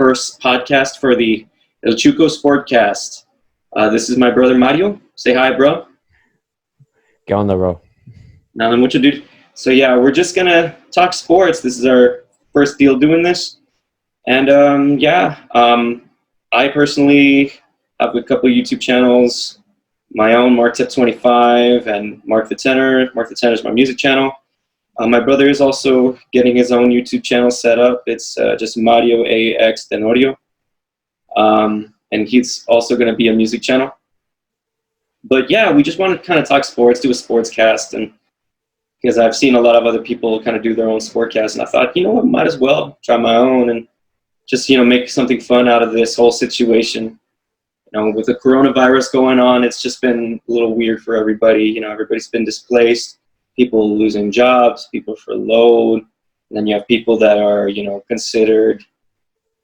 first podcast for the El Chuco Sportscast. This is my brother Mario. Say hi, bro. ¿Qué onda, bro? Nada mucho, dude. So yeah, we're just gonna talk sports. This is our first deal doing this, and I personally have a couple of YouTube channels, my own MarkTep25 and Mark the Tenor. Mark the Tenor is my music channel. My brother is also getting his own YouTube channel set up. It's just Mario A X Tenorio, and he's also going to be a music channel. But yeah, we just want to kind of talk sports, do a sportscast, and because I've seen a lot of other people kind of do their own sportcast, and I thought, you know what, might as well try my own and just, you know, make something fun out of this whole situation. You know, with the coronavirus going on, it's just been a little weird for everybody. You know, everybody's been displaced, people losing jobs, people furloughed, and then you have people that are, you know, considered,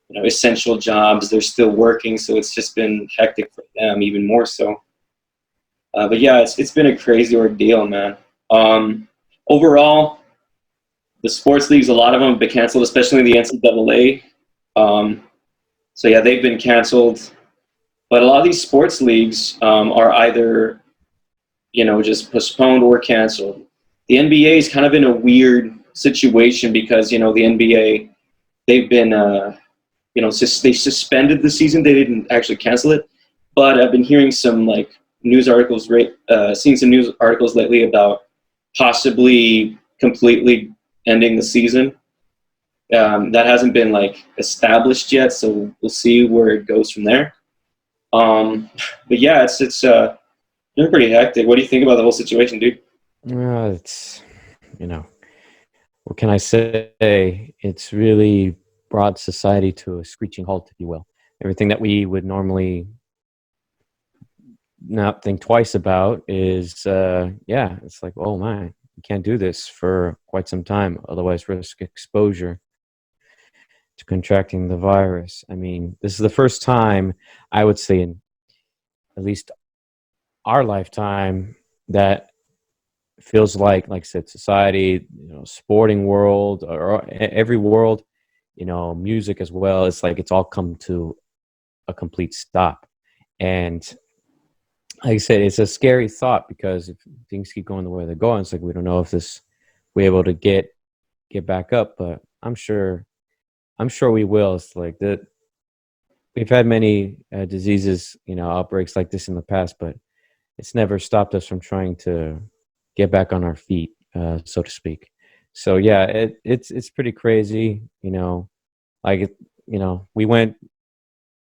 you know, essential jobs. They're still working, so it's just been hectic for them, even more so. But yeah, it's been a crazy ordeal, man. Overall, the sports leagues, a lot of them have been canceled, especially the NCAA. So yeah, they've been canceled. But a lot of these sports leagues are either, you know, just postponed or canceled. The NBA is kind of in a weird situation because, you know, the NBA, they've been, you know, they suspended the season. They didn't actually cancel it. But I've been hearing some, like, news articles, seeing some news articles lately about possibly completely ending the season. That hasn't been, like, established yet, so we'll see where it goes from there. But yeah, it's been pretty hectic. What do you think about the whole situation, dude? It's, you know, what can I say? It's really brought society to a screeching halt, if you will. Everything that we would normally not think twice about is, it's like, oh my, you can't do this for quite some time, otherwise risk exposure to contracting the virus. I mean, this is the first time, I would say, in at least our lifetime, that feels like I said, society, you know, sporting world, or every world, you know, music as well. It's like it's all come to a complete stop. And like I said, it's a scary thought because if things keep going the way they're going, it's like we don't know if we're able to get back up. But I'm sure we will. It's like that. We've had many diseases, you know, outbreaks like this in the past, but it's never stopped us from trying to get back on our feet, so to speak. So yeah, it's pretty crazy, you know. Like, you know, we went,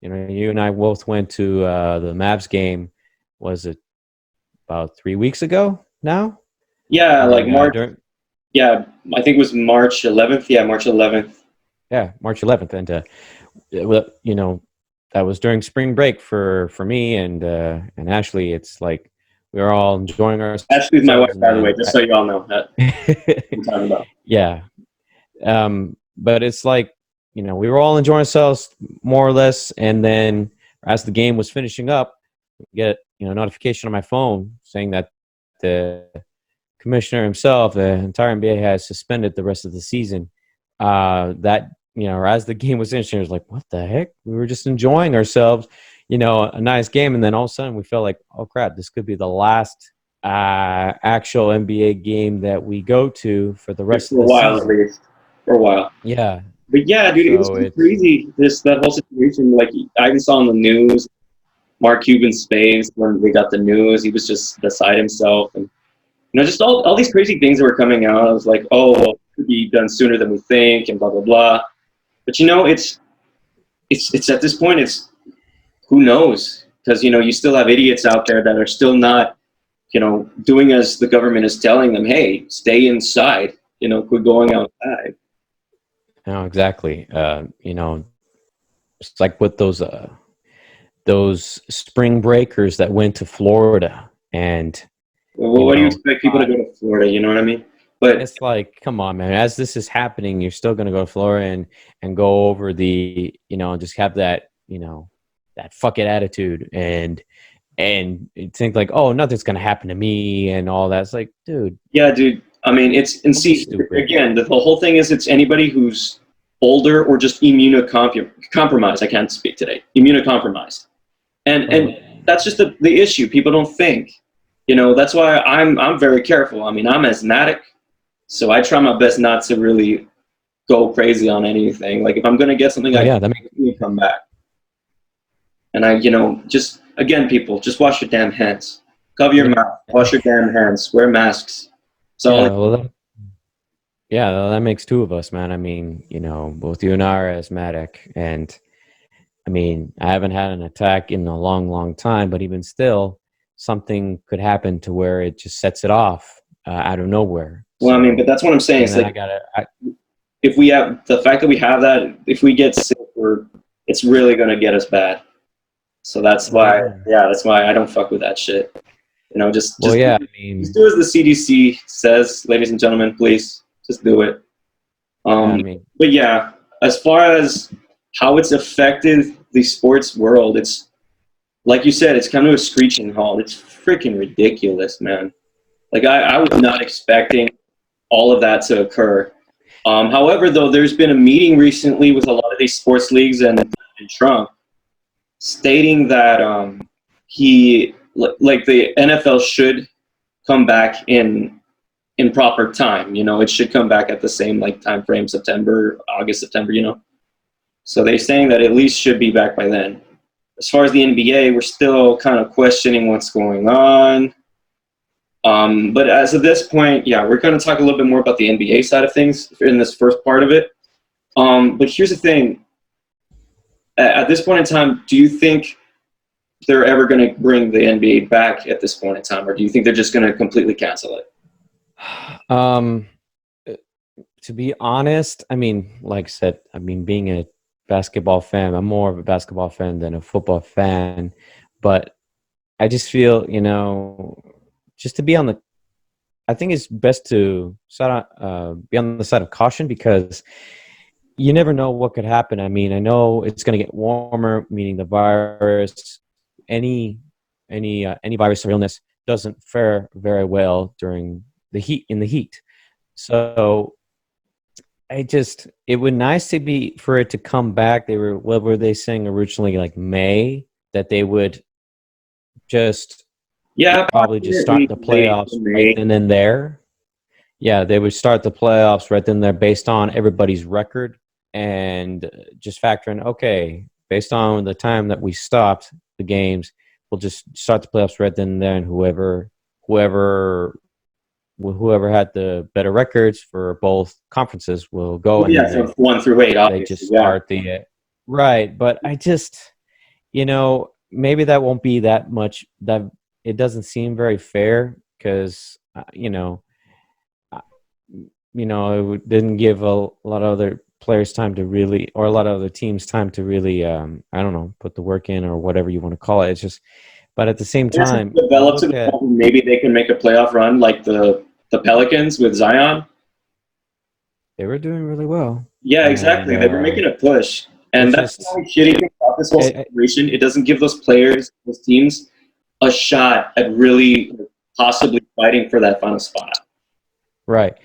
you know, you and I both went to the Mavs game. Was it about 3 weeks ago now? Yeah, like March. Yeah, I think it was March 11th. Yeah, March 11th. Yeah, March 11th, and you know, that was during spring break for me and Ashley. It's like we were all enjoying ourselves. Ashley's my wife, by the way, just so you all know that. I'm talking about. Yeah, but it's like, you know, we were all enjoying ourselves more or less, and then as the game was finishing up, get, you know, notification on my phone saying that the commissioner himself, the entire NBA, has suspended the rest of the season. That, you know, as the game was finishing, it was like, what the heck? We were just enjoying ourselves, you know, a nice game, and then all of a sudden we felt like, oh crap, this could be the last actual NBA game that we go to for the rest of the season. At least. For a while. Yeah. But yeah, dude, it was crazy. That whole situation. Like, I even saw on the news, Mark Cuban's face when they got the news. He was just beside himself, and, you know, just all these crazy things that were coming out. I was like, oh, well, it could be done sooner than we think, and blah blah blah. But, you know, it's at this point, it's who knows, because, you know, you still have idiots out there that are still not, you know, doing as the government is telling them. Hey, stay inside. You know, quit going outside. No, exactly. You know, it's like with those spring breakers that went to Florida, and well, what do you expect people to go to Florida? You know what I mean? But it's like, come on, man. As this is happening, you're still going to go to Florida and go over the, you know, just have that, you know, that fuck it attitude and think like, oh, nothing's going to happen to me and all that. It's like, dude. Yeah, dude. I mean, it's, and see, again, the whole thing is it's anybody who's older or just immunocompromised. I can't speak today. Immunocompromised, and that's just the issue. People don't think. That's why I'm very careful. I mean, I'm asthmatic, so I try my best not to really go crazy on anything. Like if I'm gonna get something, that makes come back. And just again, people, just wash your damn hands. Cover your mouth. Wash your damn hands. Wear masks. So that makes two of us, man. I mean, both you and I are asthmatic, and I mean, I haven't had an attack in a long, long time, but even still, something could happen to where it just sets it off out of nowhere. Well, I mean, but that's what I'm saying. It's like if we have the fact that we have that, if we get sick, it's really going to get us bad. So that's why, that's why I don't fuck with that shit. Just do as the CDC says, ladies and gentlemen, please just do it. But yeah, as far as how it's affected the sports world, it's like you said, it's kind of a screeching halt. It's freaking ridiculous, man. Like I was not expecting all of that to occur. However, though, there's been a meeting recently with a lot of these sports leagues and Trump stating that the NFL should come back in proper time. It should come back at the same time frame, August, September. So they're saying that at least should be back by then. As far as the NBA, we're still kind of questioning what's going on. But as of this point, we're going to talk a little bit more about the NBA side of things in this first part of it. But here's the thing. At this point in time, do you think they're ever going to bring the NBA back at this point in time, or do you think they're just going to completely cancel it? To be honest, I mean, like I said, being a basketball fan, I'm more of a basketball fan than a football fan, but I just feel, just to be I think it's best to be on the side of caution, because you never know what could happen. I mean, I know it's going to get warmer, meaning the virus, any virus or illness doesn't fare very well during the heat. So it would nice for it to come back. What were they saying originally, like May, that they would just probably just start the playoffs right then and there. Yeah, they would start the playoffs right then and there based on everybody's record, and just factor in, okay, based on the time that we stopped the games, we'll just start the playoffs right then and there, and whoever had the better records for both conferences will go. From 1 through 8, obviously. They just start right. But I just, maybe that won't be that much. That it doesn't seem very fair, because it didn't give a lot of other players time to really, or a lot of other teams time to really, I don't know, put the work in, or whatever you want to call it. It's just, but at the same time, maybe they can make a playoff run like the Pelicans with Zion. They were doing really well. Yeah, exactly. They were making a push, and that's the shitty thing about this whole situation. It doesn't give those players, those teams, a shot at really possibly fighting for that final spot. Right.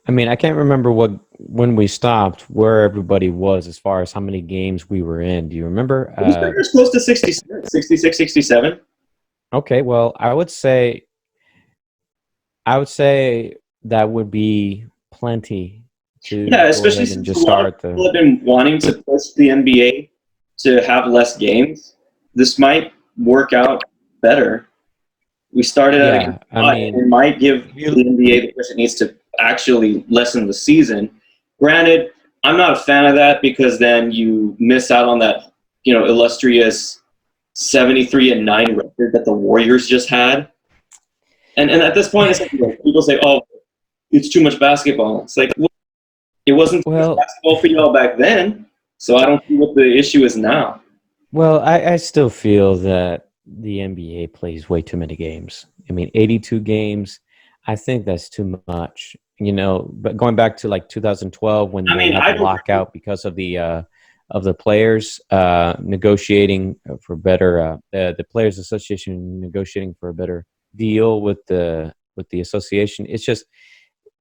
I mean, I can't remember when we stopped, where everybody was as far as how many games we were in. Do you remember? It was close to 66, 67. Okay, well, I would say that would be plenty to especially since just people have been wanting to push the NBA to have less games. This might work out better. We started it might give the NBA the push it needs to actually lessen the season. Granted, I'm not a fan of that, because then you miss out on that, illustrious 73-9 record that the Warriors just had. And at this point, it's like, people say, "Oh, it's too much basketball." It's like, well, it wasn't too much basketball for y'all back then, so I don't see what the issue is now. Well, I still feel that the NBA plays way too many games. I mean, 82 games, I think that's too much. But going back to 2012, when they had the lockout because of the players negotiating for better, the Players Association negotiating for a better deal with the association. It's just,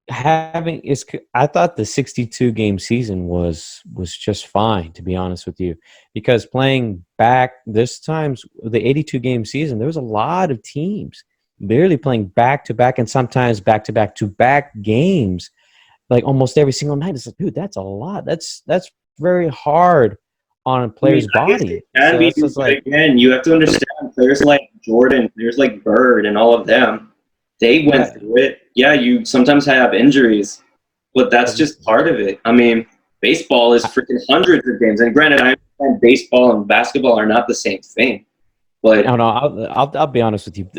having is I thought the 62 game season was just fine, to be honest with you, because playing back this times the 82 game season, there was a lot of teams barely playing back to back and sometimes back to back to back games like almost every single night. It's like, dude, that's a lot. That's very hard on a I mean, player's I guess it body. can So be, that's just but like, again, you have to understand players like Jordan, players like Bird, and all of them. They went yeah, through it. Yeah, you sometimes have injuries, but that's just part of it. I mean, baseball is freaking hundreds of games, and granted, I understand baseball and basketball are not the same thing, but no, no, I'll be honest with you.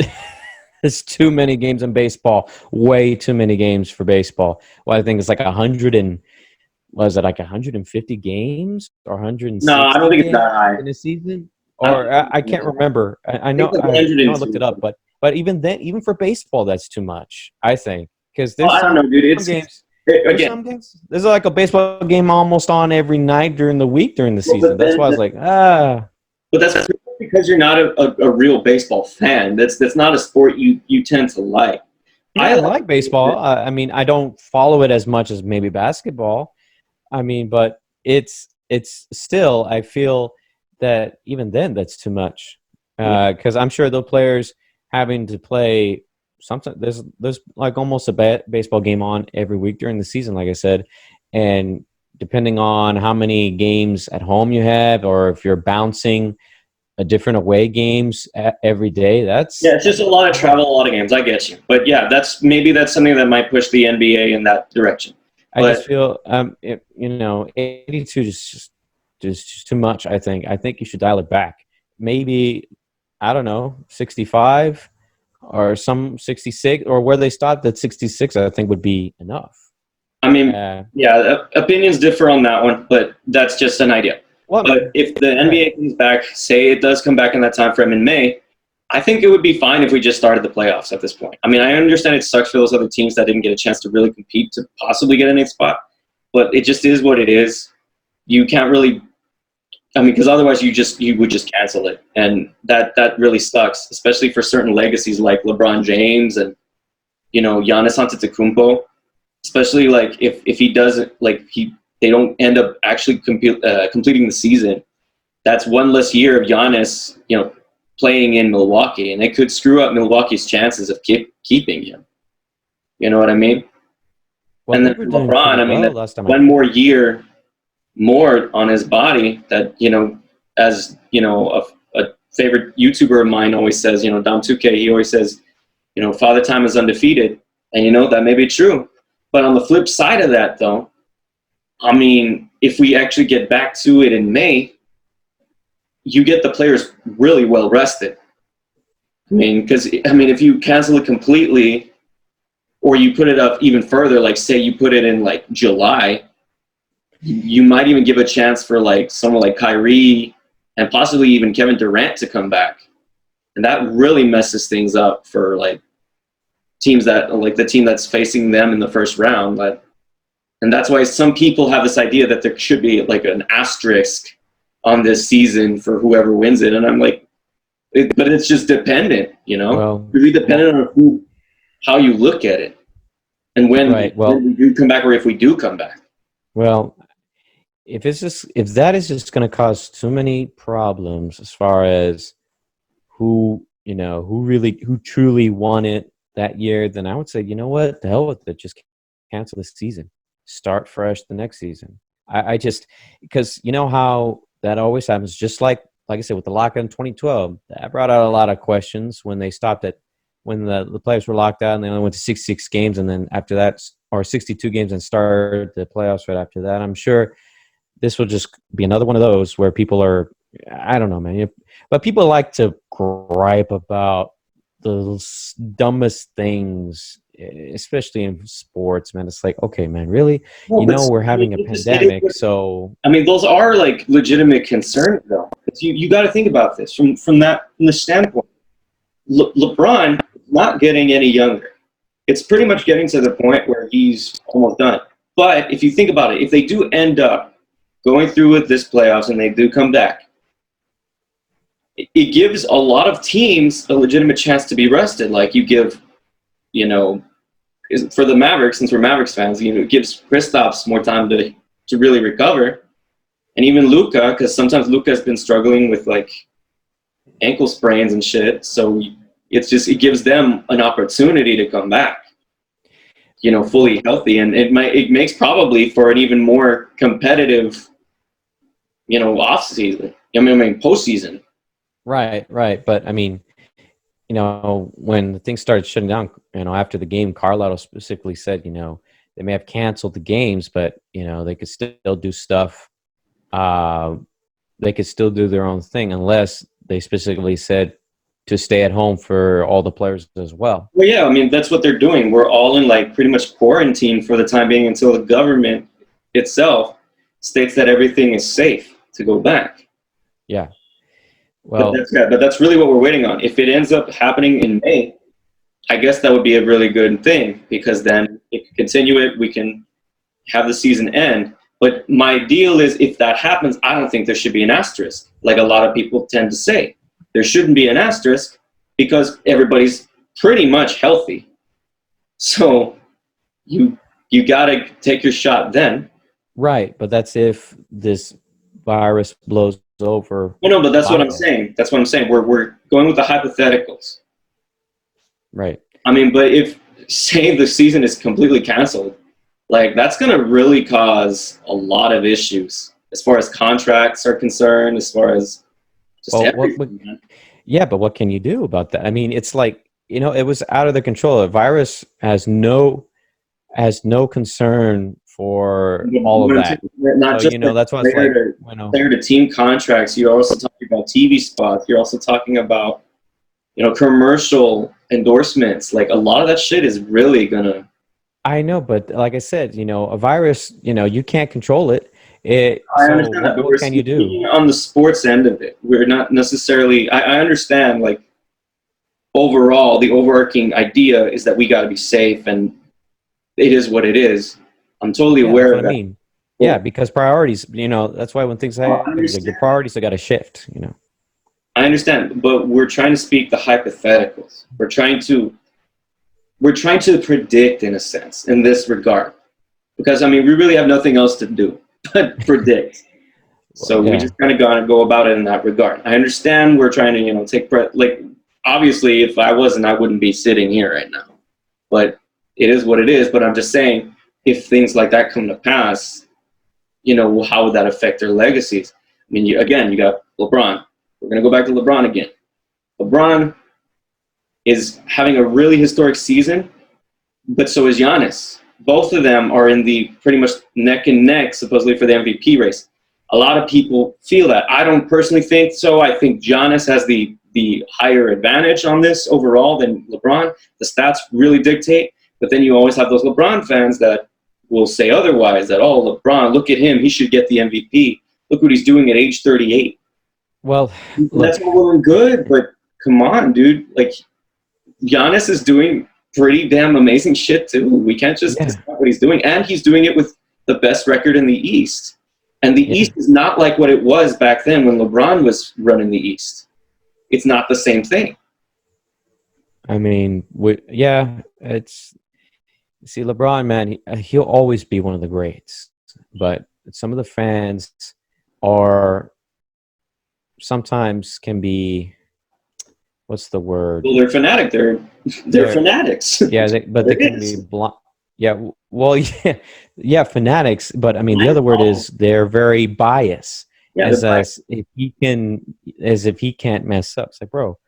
There's too many games in baseball. Way too many games for baseball. Well, I think it's like 100 and was it like 150 games or no, I don't 160 think it's games that high. in a season? I don't Or think I it's can't that high. remember. I think it's like I know I looked it 102. up, but even then, even for baseball, that's too much. I think because Well, I don't know, dude. some It's games. There's again, some games. There's like a baseball game almost on every night during the week during the well, season. That's why I was like, but that's because you're not a real baseball fan. That's not a sport you tend to like. yeah, I I like like baseball. I mean, I don't follow it as much as maybe basketball. I mean, but it's still. I feel that even then, that's too much because I'm sure the players having to play something. There's like almost a baseball game on every week during the season, like I said, and depending on how many games at home you have, or if you're bouncing a different away games every day, Yeah, it's just that's a lot of a lot. travel, a lot of games. I get you, but yeah, that's something that might push the NBA in that direction. I just But feel 82 just too much. I think you should dial it back. Maybe I don't know 65 or some 66 or where they stopped at 66. I think would be enough. I mean, Uh, yeah, opinions differ on that one, but that's just an idea. well, But if the right. NBA comes back, say it does come back in that time frame in May, I think it would be fine if we just started the playoffs at this point. I mean, I understand it sucks for those other teams that didn't get a chance to really compete to possibly get an eighth spot, but it just is what it is. You can't really, I mean, because otherwise you would just cancel it, and that really sucks, especially for certain legacies like LeBron James and Giannis Antetokounmpo. Especially like if he doesn't they don't end up actually completing the season. That's one less year of Giannis, playing in Milwaukee, and it could screw up Milwaukee's chances of keeping him. You know what I mean? Well, And they then were for doing LeBron, pretty I mean, well that's last time I one checked. more year more on his body that, as, a favorite YouTuber of mine always says, Dom2K, he always says, Father Time is undefeated. And, that may be true. But on the flip side of that, though, I mean, if we actually get back to it in May, you get the players really well rested. I mean, because, if you cancel it completely or you put it up even further, like say you put it in like July, you might even give a chance for like someone like Kyrie and possibly even Kevin Durant to come back. And that really messes things up for like teams that like the team that's facing them in the first round. And that's why some people have this idea that there should be like an asterisk on this season for whoever wins it. And I'm like, but it's just dependent, Well, really dependent on how you look at it and when right. Well, we do come back or if we do come back. well, if that is just going to cause too many problems as far as who truly won it that year, then I would say, you know what, the hell with it, just cancel this season, start fresh the next season. I just because you know how that always happens, just like I said with the lockout in 2012, that brought out a lot of questions when they stopped at when the players were locked out and they only went to 66 games, and then after that, or 62 games, and started the playoffs right after that. I'm sure this will just be another one of those where people are, I don't know, man. But people like to gripe about the dumbest things, especially in sports, man. It's like, okay, man, really? No, but We're having a pandemic, so those are like legitimate concerns, though. You got to think about this from the standpoint. LeBron is not getting any younger. It's pretty much getting to the point where he's almost done. But if you think about it, if they do end up going through with this playoffs and they do come back, it gives a lot of teams a legitimate chance to be rested. Like you give, is for the Mavericks, since we're Mavericks fans, it gives Kristaps more time to really recover. And even Luka, because sometimes Luka has been struggling with like ankle sprains and shit. So it gives them an opportunity to come back, fully healthy. And it makes probably for an even more competitive, off season. Postseason. Right. But I mean, when things started shutting down, after the game, Carlisle specifically said, they may have canceled the games, but they could still do stuff. They could still do their own thing unless they specifically said to stay at home for all the players as well. Well, yeah, that's what they're doing. We're all in like pretty much quarantine for the time being until the government itself states that everything is safe to go back. Yeah. Well, but that's really what we're waiting on. If it ends up happening in May, I guess that would be a really good thing, because then it can continue it. We can have the season end. But my deal is, if that happens, I don't think there should be an asterisk. Like a lot of people tend to say, there shouldn't be an asterisk because everybody's pretty much healthy. So you got to take your shot then. Right, but that's if this virus blows over. No, but that's what I'm saying. That's what I'm saying. We're going with the hypotheticals. Right. But if, say, the season is completely canceled, like that's going to really cause a lot of issues as far as contracts are concerned, as far as just everything. But what can you do about that? It's like, it was out of their control. The virus has no concern for all of that. Not so, just that's why it's player to team contracts. You're also talking about TV spots. You're also talking about, commercial endorsements. Like a lot of that shit is really gonna. I know, but like I said, a virus, you can't control it. I understand that, but what can you do? On the sports end of it, we're not necessarily. I understand, like, overall, the overarching idea is that we got to be safe, and it is what it is. I'm totally aware of that. Yeah, because priorities, that's why when things happen, like the priorities have got to shift, I understand, but we're trying to speak the hypotheticals. We're trying to predict, in a sense, in this regard, because we really have nothing else to do but predict. So we just kind of go about it in that regard. I understand we're trying to, take like, obviously, if I wasn't, I wouldn't be sitting here right now. But it is what it is. But I'm just saying, if things like that come to pass, how would that affect their legacies? You got LeBron. We're going to go back to LeBron again. LeBron is having a really historic season, but so is Giannis. Both of them are in the pretty much neck and neck, supposedly, for the MVP race. A lot of people feel that. I don't personally think so. I think Giannis has the higher advantage on this overall than LeBron. The stats really dictate. But then you always have those LeBron fans that will say otherwise, that, oh, LeBron, look at him. He should get the MVP. Look what he's doing at age 38. Well, that's all well and good, but come on, dude. Like, Giannis is doing pretty damn amazing shit too. We can't just stop what he's doing, and he's doing it with the best record in the East. And the East is not like what it was back then when LeBron was running the East. It's not the same thing. See, LeBron, man, he'll always be one of the greats. But some of the fans are sometimes can be, what's the word? Well, they're fanatic. They're fanatics. Yeah, but they can be blind. Yeah, well, fanatics. But the other word is they're very biased. Yeah, as if he can't mess up. It's like, bro,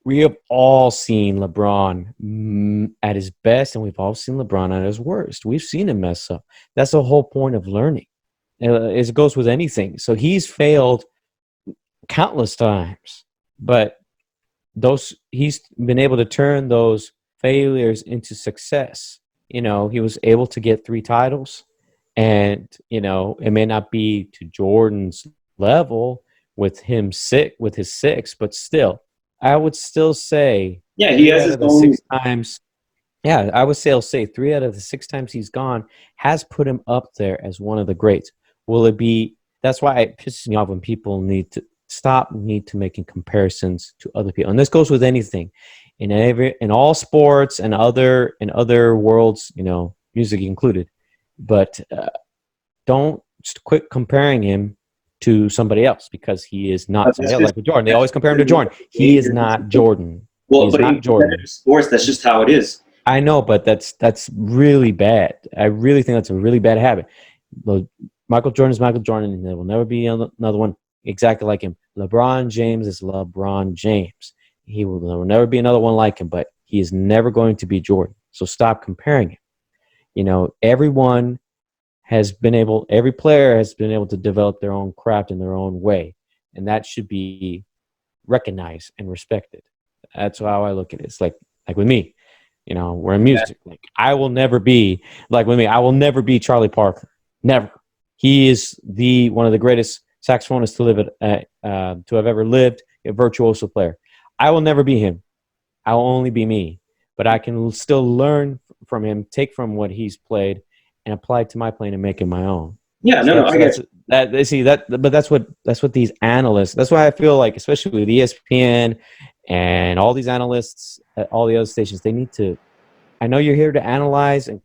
we have all seen LeBron at his best, and we've all seen LeBron at his worst. We've seen him mess up. That's the whole point of learning. It goes with anything. So he's failed countless times, but he's been able to turn those failures into success. He was able to get 3 titles, and it may not be to Jordan's level with his 6, but still, I would still say, he has his own 6 times. Yeah, I would say 3 out of the 6 times he's gone has put him up there as one of the greats. Will it be? That's why it pisses me off when people need to making comparisons to other people. And this goes with anything. in all sports and other worlds, music included. But don't just quit comparing him to somebody else, because he is not somebody else. Like with Jordan, they always compare him to Jordan. He is not Jordan. Well, He's but not in Jordan. competitive sports, that's just how it is. I know, but that's really bad. I really think that's a really bad habit. Michael Jordan is Michael Jordan, and there will never be another one exactly like him. LeBron James is LeBron James. There will never be another one like him, but he is never going to be Jordan. So stop comparing him. Every player has been able to develop their own craft in their own way, and that should be recognized and respected. That's how I look at it. It's like with me, we're in music. Like I will never be I will never be Charlie Parker. Never. He is one of the greatest saxophonists to have ever lived, a virtuoso player. I will never be him. I will only be me. But I can still learn from him, take from what he's played, and apply it to my playing and make it my own. Yeah, I guess that. See that, but that's what these analysts. That's why I feel like, especially with ESPN and all these analysts at all the other stations, they need to. I know you're here to analyze and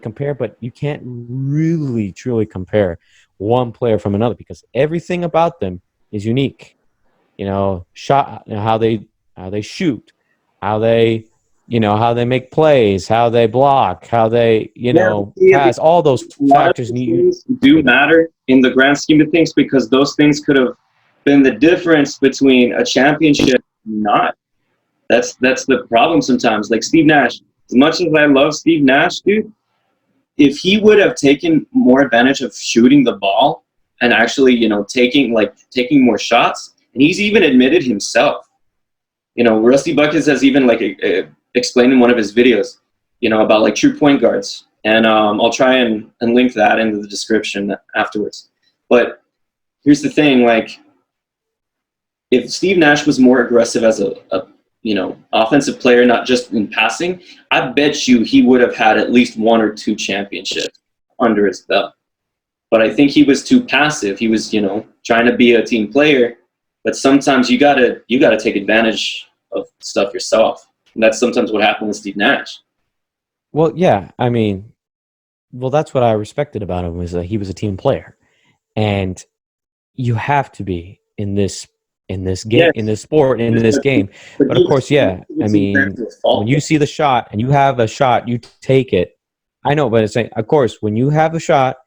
compare, but you can't really truly compare one player from another, because everything about them is unique. How they shoot, how they make plays, how they block, how they pass. All those factors do matter in the grand scheme of things, because those things could have been the difference between a championship and not. That's the problem sometimes. Like Steve Nash, as much as I love Steve Nash, dude, if he would have taken more advantage of shooting the ball and actually, taking more shots, and he's even admitted himself. Rusty Buckets has even explained in one of his videos, about true point guards, and I'll try and link that into the description afterwards. But here's the thing: if Steve Nash was more aggressive as a offensive player, not just in passing, I bet you he would have had at least 1 or 2 championships under his belt. But I think he was too passive. He was, trying to be a team player. But sometimes you gotta take advantage of stuff yourself. And that's sometimes what happened with Steve Nash. Well, yeah. I mean, that's what I respected about him, was that he was a team player. And you have to be in this game, yes, in this sport, in this game. But of course, yeah. I mean, when you see the shot and you have a shot, you take it. I know, but it's saying, of course, when you have a shot,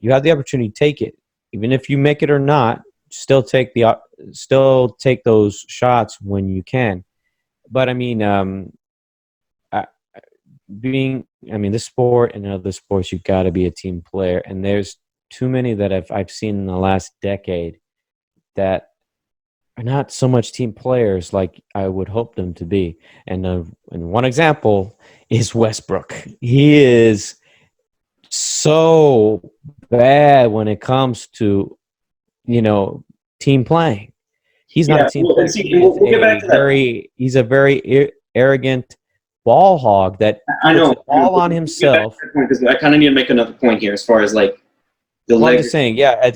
you have the opportunity to take it. Even if you make it or not, still take those shots when you can. But I mean, this sport and other sports, you got to be a team player. And there's too many that I've seen in the last decade that are not so much team players like I would hope them to be. And one example is Westbrook. He is so bad when it comes to, team playing. He's not a team player. He's a very arrogant ball hog that puts it all on himself. Because I kind of need to make another point here as far as the I'm just saying, yeah, I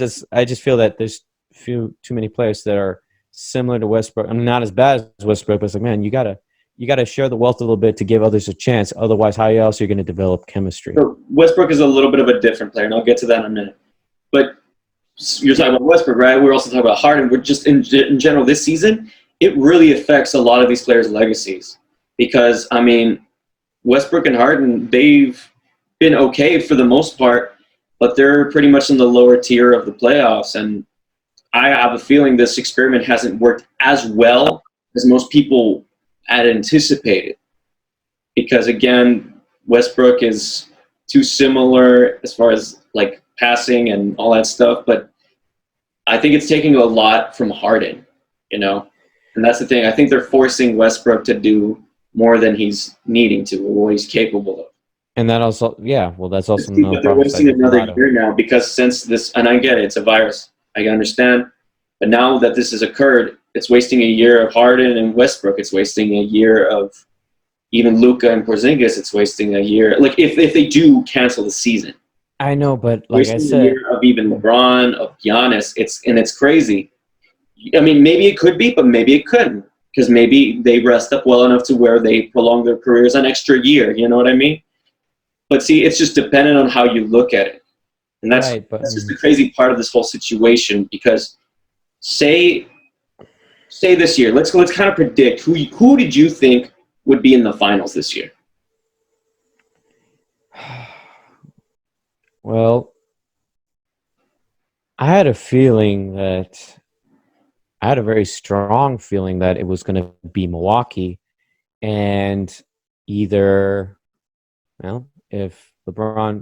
just feel that there's too many players that are similar to Westbrook. I'm not as bad as Westbrook, but it's like, man, you gotta share the wealth a little bit to give others a chance. Otherwise, how else are you going to develop chemistry? So Westbrook is a little bit of a different player, and I'll get to that in a minute. But you're talking about Westbrook, right? We're also talking about Harden. We're just in general this season, it really affects a lot of these players' legacies, because I mean, Westbrook and Harden, they've been okay for the most part, but they're pretty much in the lower tier of the playoffs. And I have a feeling this experiment hasn't worked as well as most people had anticipated. Because again, Westbrook is too similar as far as passing and all that stuff, but I think it's taking a lot from Harden, and that's the thing. I think they're forcing Westbrook to do more than he's needing to, or what he's capable of. And that also, yeah, well, that's also but they're wasting another year now, because since this, and I get it, it's a virus, I understand, but now that this has occurred, it's wasting a year of Harden and Westbrook. It's wasting a year of even Luka and Porzingis. It's wasting a year. If they do cancel the season. I know, but like I said, a year of even LeBron, of Giannis, it's crazy. I mean, maybe it could be, but maybe it couldn't. because maybe they rest up well enough to where they prolong their careers an extra year. You know what I mean? But see, it's just dependent on how you look at it, and that's Right, but just the crazy part of this whole situation. Because say this year, let's kind of predict who did you think would be in the finals this year? well, I had a feeling that I had a very strong feeling that it was going to be Milwaukee, and either, well, if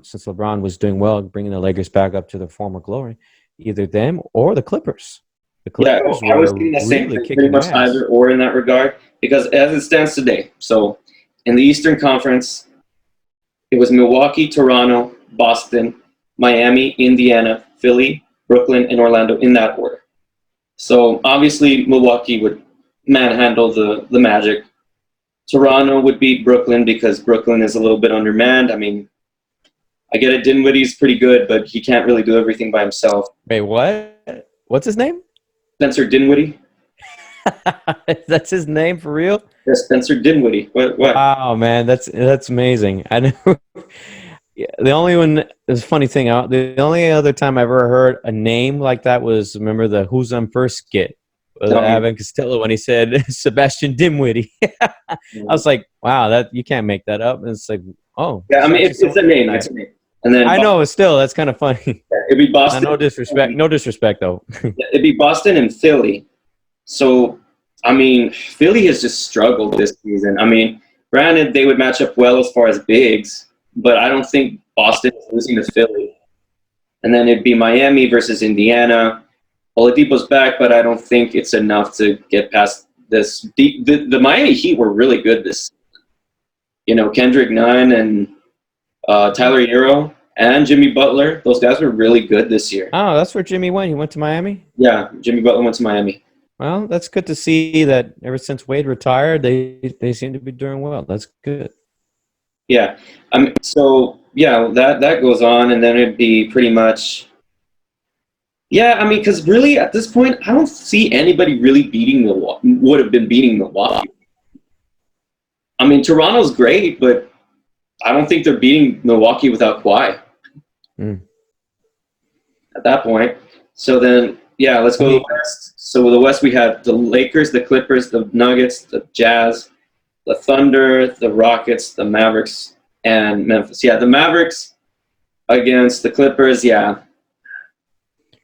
since LeBron was doing well, bringing the Lakers back up to their former glory, either them or the Clippers. The Yeah, Clippers I was were thinking the same really thing, pretty kicking much ass. either or in that regard. Because as it stands today, so in the Eastern Conference, it was Milwaukee, Toronto, Boston, Miami, Indiana, Philly, Brooklyn, and Orlando in that order. So obviously Milwaukee would manhandle the Magic. Toronto would beat Brooklyn because Brooklyn is a little bit undermanned. I mean, I get it, Dinwiddie's pretty good, but he can't really do everything by himself. Wait, what? What's his name? Spencer Dinwiddie? That's his name for real? Yeah, Spencer Dinwiddie. What? Wow, man, that's amazing. I know. Yeah, the only one is a funny thing. The only other time I ever heard a name like that was, remember the "Who's on First" skit with Tell me. Abbott Costello when he said Sebastian Dimwitty. I was like, wow, that you can't make that up. And it's like, oh, Yeah, I it's mean, actually it's a someone. name. Yeah. It's a name. And then I know, but still, that's kind of funny. it'd be Boston. No disrespect. No disrespect, though. It'd be Boston and Philly. So, I mean, Philly has just struggled this season. I mean, granted, they would match up well as far as bigs, but I don't think Boston is losing to Philly. And then it'd be Miami versus Indiana. Oladipo's back, but I don't think it's enough to get past this. The Miami Heat were really good this season. You know, Kendrick Nunn and Tyler Hero and Jimmy Butler, those guys were really good this year. Oh, that's where Jimmy went. He went to Miami. Yeah, Jimmy Butler went to Miami. Well, that's good to see that ever since Wade retired, they seem to be doing well. That's good. Yeah. So yeah, that goes on, and then it'd be pretty much. Yeah, I mean, because really at this point, I don't see anybody really beating Milwaukee. Would have been beating Milwaukee. I mean, Toronto's great, but I don't think they're beating Milwaukee without Kawhi at that point. So then, yeah, let's go to the West. So with the West, we have the Lakers, the Clippers, the Nuggets, the Jazz, the Thunder, the Rockets, the Mavericks, and Memphis. Yeah, the Mavericks against the Clippers, yeah.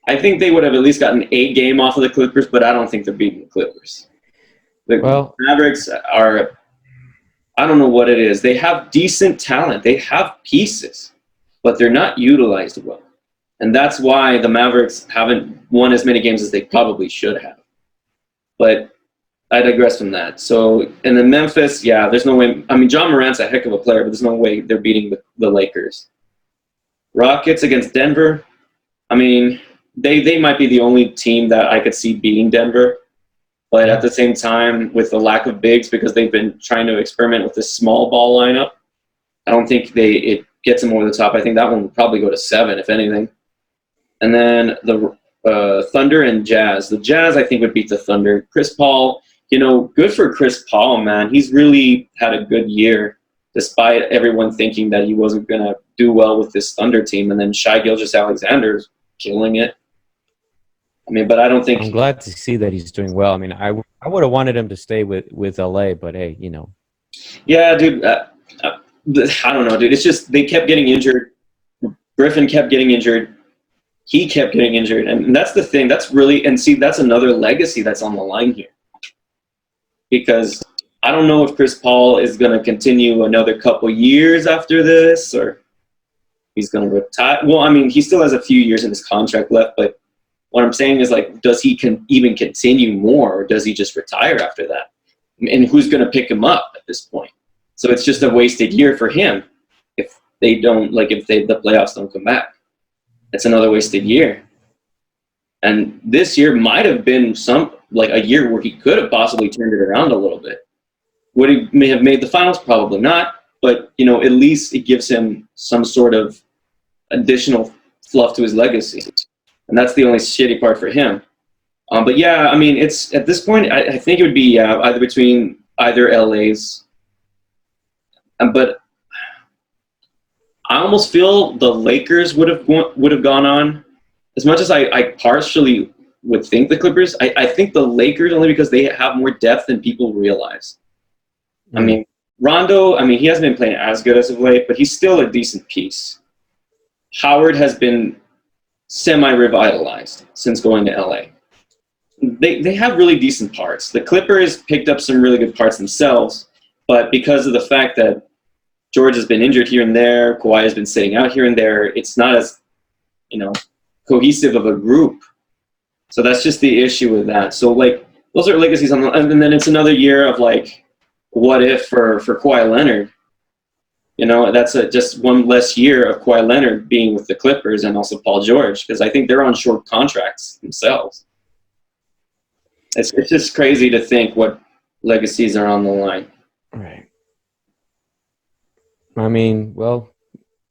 I think they would have at least gotten a game off of the Clippers, but I don't think they're beating the Clippers. The Mavericks are, I don't know what it is. They have decent talent. They have pieces, but they're not utilized well. And that's why the Mavericks haven't won as many games as they probably should have. But I digress from that. So, and then Memphis, yeah, there's no way. I mean, John Morant's a heck of a player, but there's no way they're beating the Lakers. Rockets against Denver. I mean, they might be the only team that I could see beating Denver. But at the same time, with the lack of bigs, because they've been trying to experiment with this small ball lineup, I don't think it gets them over the top. I think that one would probably go to 7, if anything. And then the Thunder and Jazz. The Jazz, I think, would beat the Thunder. Chris Paul, you know, good for Chris Paul, man. He's really had a good year, despite everyone thinking that he wasn't going to do well with this Thunder team. And then Shai Gilgeous-Alexander's killing it. I mean, but I don't think. I'm glad to see that he's doing well. I mean, I would have wanted him to stay with LA, but hey, you know. Yeah, dude. I don't know, dude. It's just they kept getting injured. Griffin kept getting injured. He kept getting injured. And that's the thing. That's really – and see, that's another legacy that's on the line here. Because I don't know if Chris Paul is going to continue another couple years after this or he's going to retire. Well, I mean, he still has a few years in his contract left, but what I'm saying is, like, does he even continue more or does he just retire after that? And who's going to pick him up at this point? So it's just a wasted year for him if they don't – like, if the playoffs don't come back. It's another wasted year. And this year might have been a year where he could have possibly turned it around a little bit. Would he may have made the finals? Probably not. But, you know, at least it gives him some sort of additional fluff to his legacy. And that's the only shitty part for him. But yeah, I mean, it's at this point, I think it would be either between either LA's. But I almost feel the Lakers would have gone on. As much as I partially would think the Clippers, I think the Lakers only because they have more depth than people realize. I mean, Rondo, I mean, he hasn't been playing as good as of late, but he's still a decent piece. Howard has been semi-revitalized since going to LA. They have really decent parts. The Clippers picked up some really good parts themselves, but because of the fact that George has been injured here and there, Kawhi has been sitting out here and there, it's not as, cohesive of a group. So that's just the issue with that. So, like, those are legacies on and then it's another year of, like, what if for Kawhi Leonard? That's just one less year of Kawhi Leonard being with the Clippers and also Paul George, because I think they're on short contracts themselves. It's just crazy to think what legacies are on the line. Right. I mean, well,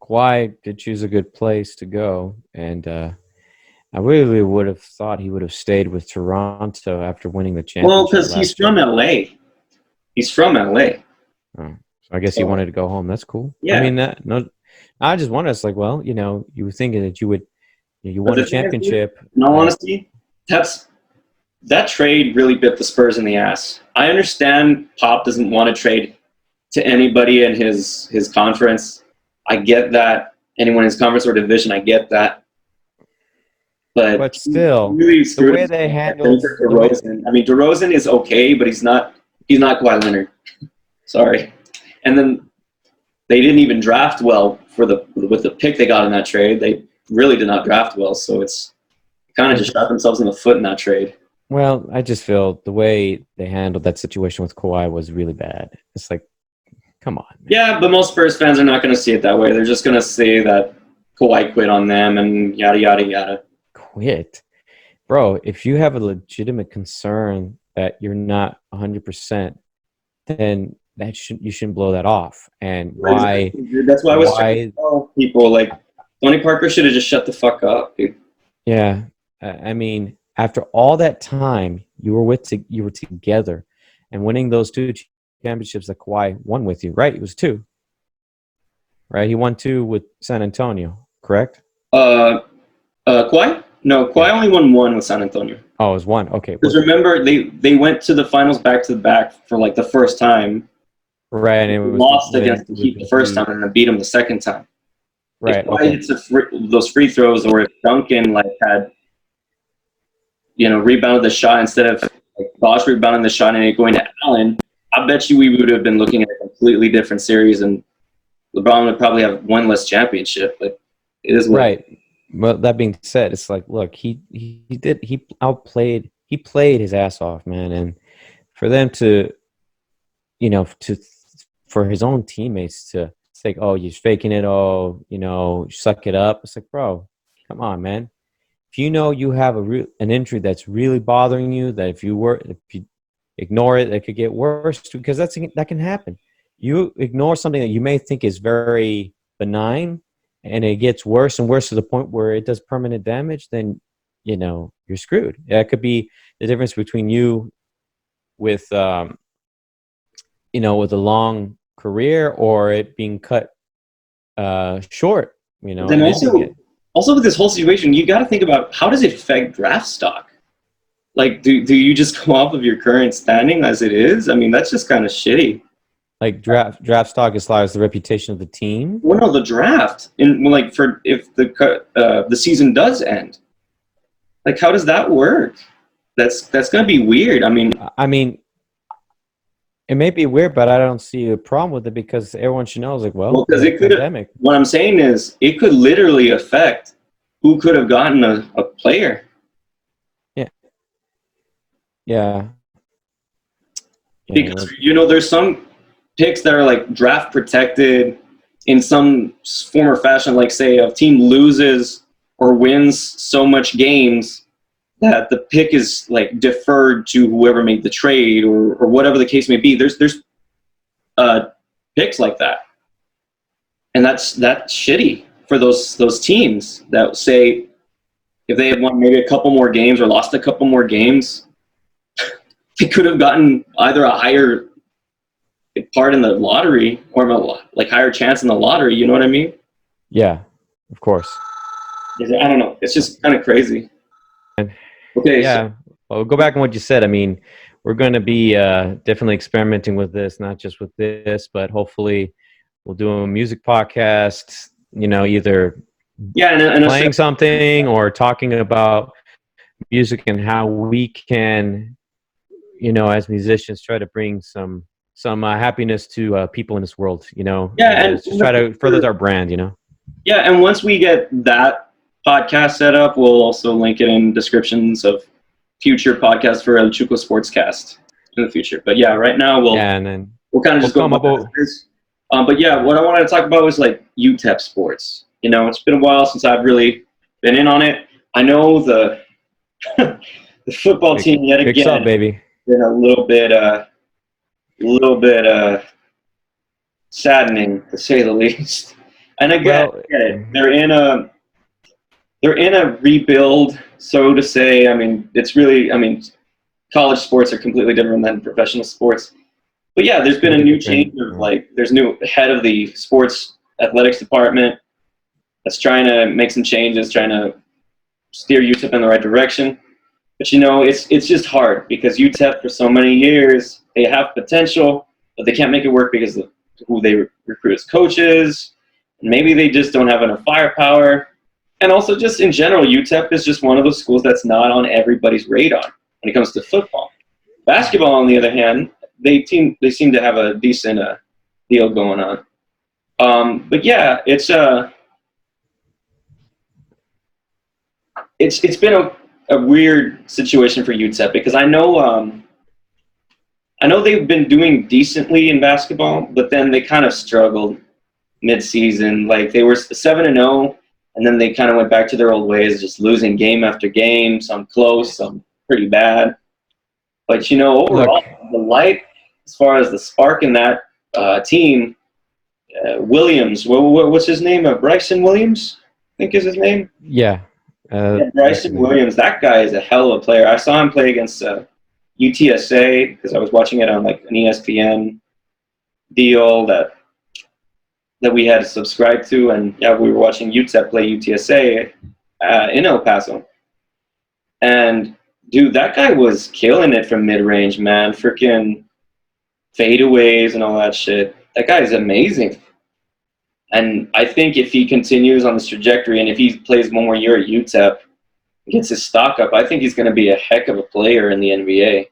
Kawhi did choose a good place to go, and I really would have thought he would have stayed with Toronto after winning the championship. Well, because he's from LA. He's from LA. Oh, so I guess he wanted to go home. That's cool. Yeah. I mean, I just wondered. It's like, well, you were thinking that you won a championship. In all honesty, that trade really bit the Spurs in the ass. I understand Pop doesn't want to trade to anybody in his conference. I get that. Anyone in his conference or division, I get that. But still, really the way they handled DeRozan. I mean, DeRozan is okay, but he's not Kawhi Leonard. Sorry. And then they didn't even draft well with the pick they got in that trade. They really did not draft well, so it's kind of just shot themselves in the foot in that trade. Well, I just feel the way they handled that situation with Kawhi was really bad. It's like, come on, man. Yeah, but most Spurs fans are not going to see it that way. They're just going to say that Kawhi quit on them and yada, yada, yada. Quit? Bro, if you have a legitimate concern that you're not 100%, then you shouldn't blow that off. And why? That's why I was trying to tell people, like, Tony Parker should have just shut the fuck up, dude. Yeah. I mean, after all that time you were together and winning those 2 championships that Kawhi won with you, right? It was 2. Right? He won 2 with San Antonio, correct? Kawhi? No, Kawhi only won 1 with San Antonio. Oh, it was 1. Okay. Because remember, they went to the finals back to back for like the first time. Right. And it was lost against the Heat the first time and then beat them the second time. Right. If Kawhi hits those free throws, or if Duncan had rebounded the shot instead of Bosh rebounding the shot and it going to Allen, I bet you we would have been looking at a completely different series, and LeBron would probably have 1 less championship. But it is right. Well, that being said, it's like, look, he played his ass off, man, and for them to, for his own teammates to say, oh, you're faking it, suck it up. It's like, bro, come on, man. If you have an injury that's really bothering you, that if you ignore it, it could get worse, because that can happen. You ignore something that you may think is very benign, and it gets worse and worse to the point where it does permanent damage, then, you're screwed. That could be the difference between you with, with a long career or it being cut short, Then also with this whole situation, you got to think about, how does it affect draft stock? Like, do you just go off of your current standing as it is? I mean, that's just kind of shitty. Like draft stock as far as the reputation of the team? Well, no, the draft. If the season does end, like, how does that work? That's going to be weird. I mean, it may be weird, but I don't see a problem with it, because everyone should know. Because it could. Pandemic. What I'm saying is, it could literally affect who could have gotten a player. Yeah. Yeah. Because there's some picks that are like draft protected in some form or fashion. Like, say a team loses or wins so much games that the pick is like deferred to whoever made the trade, or whatever the case may be. There's picks like that, and that's shitty for those teams that say, if they had won maybe a couple more games or lost a couple more games, they could have gotten either a higher part in the lottery or like higher chance in the lottery. You know what I mean? Yeah, of course. I don't know. It's just kind of crazy. Okay. Yeah. Well, go back on what you said. I mean, we're going to be definitely experimenting with this, not just with this, but hopefully we'll do a music podcast, you know, either and playing something or talking about music and how we can, you know, as musicians, try to bring some happiness to people in this world, you know. Yeah, and just try to further our brand, you know. Yeah, and once we get that podcast set up, we'll also link it in descriptions of future podcasts for El Chuco Sportscast in the future. But yeah, right now we'll kind of just go up with this. But yeah, what I wanted to talk about was like UTEP sports. You know, it's been a while since I've really been in on it. I know the the football team yet again up, baby. Been a little bit saddening to say the least. And again, they're in a rebuild, so to say. I mean, college sports are completely different than professional sports. But yeah, there's been a new change of like, there's new head of the sports athletics department that's trying to make some changes, trying to steer UTEP in the right direction. But you know, it's just hard because UTEP for so many years, they have potential, but they can't make it work because of who they recruit as coaches. Maybe they just don't have enough firepower. And also just in general, UTEP is just one of those schools that's not on everybody's radar when it comes to football. Basketball, on the other hand, they seem to have a decent deal going on. But yeah, it's been a weird situation for UTEP because I know they've been doing decently in basketball, but then they kind of struggled mid-season. Like they were 7-0, and then they kind of went back to their old ways, just losing game after game, some close, some pretty bad. But you know, overall, the light, as far as the spark in that team, Williams, what's his name? Bryson Williams, I think is his name. Yeah. Bryson Williams, that guy is a hell of a player. I saw him play against UTSA because I was watching it on like an ESPN deal that we had to subscribe to, and yeah, we were watching UTEP play UTSA in El Paso. And dude, that guy was killing it from mid-range, man. Freaking fadeaways and all that shit. That guy is amazing. And I think if he continues on this trajectory and if he plays one more year at UTEP, gets his stock up, I think he's going to be a heck of a player in the NBA.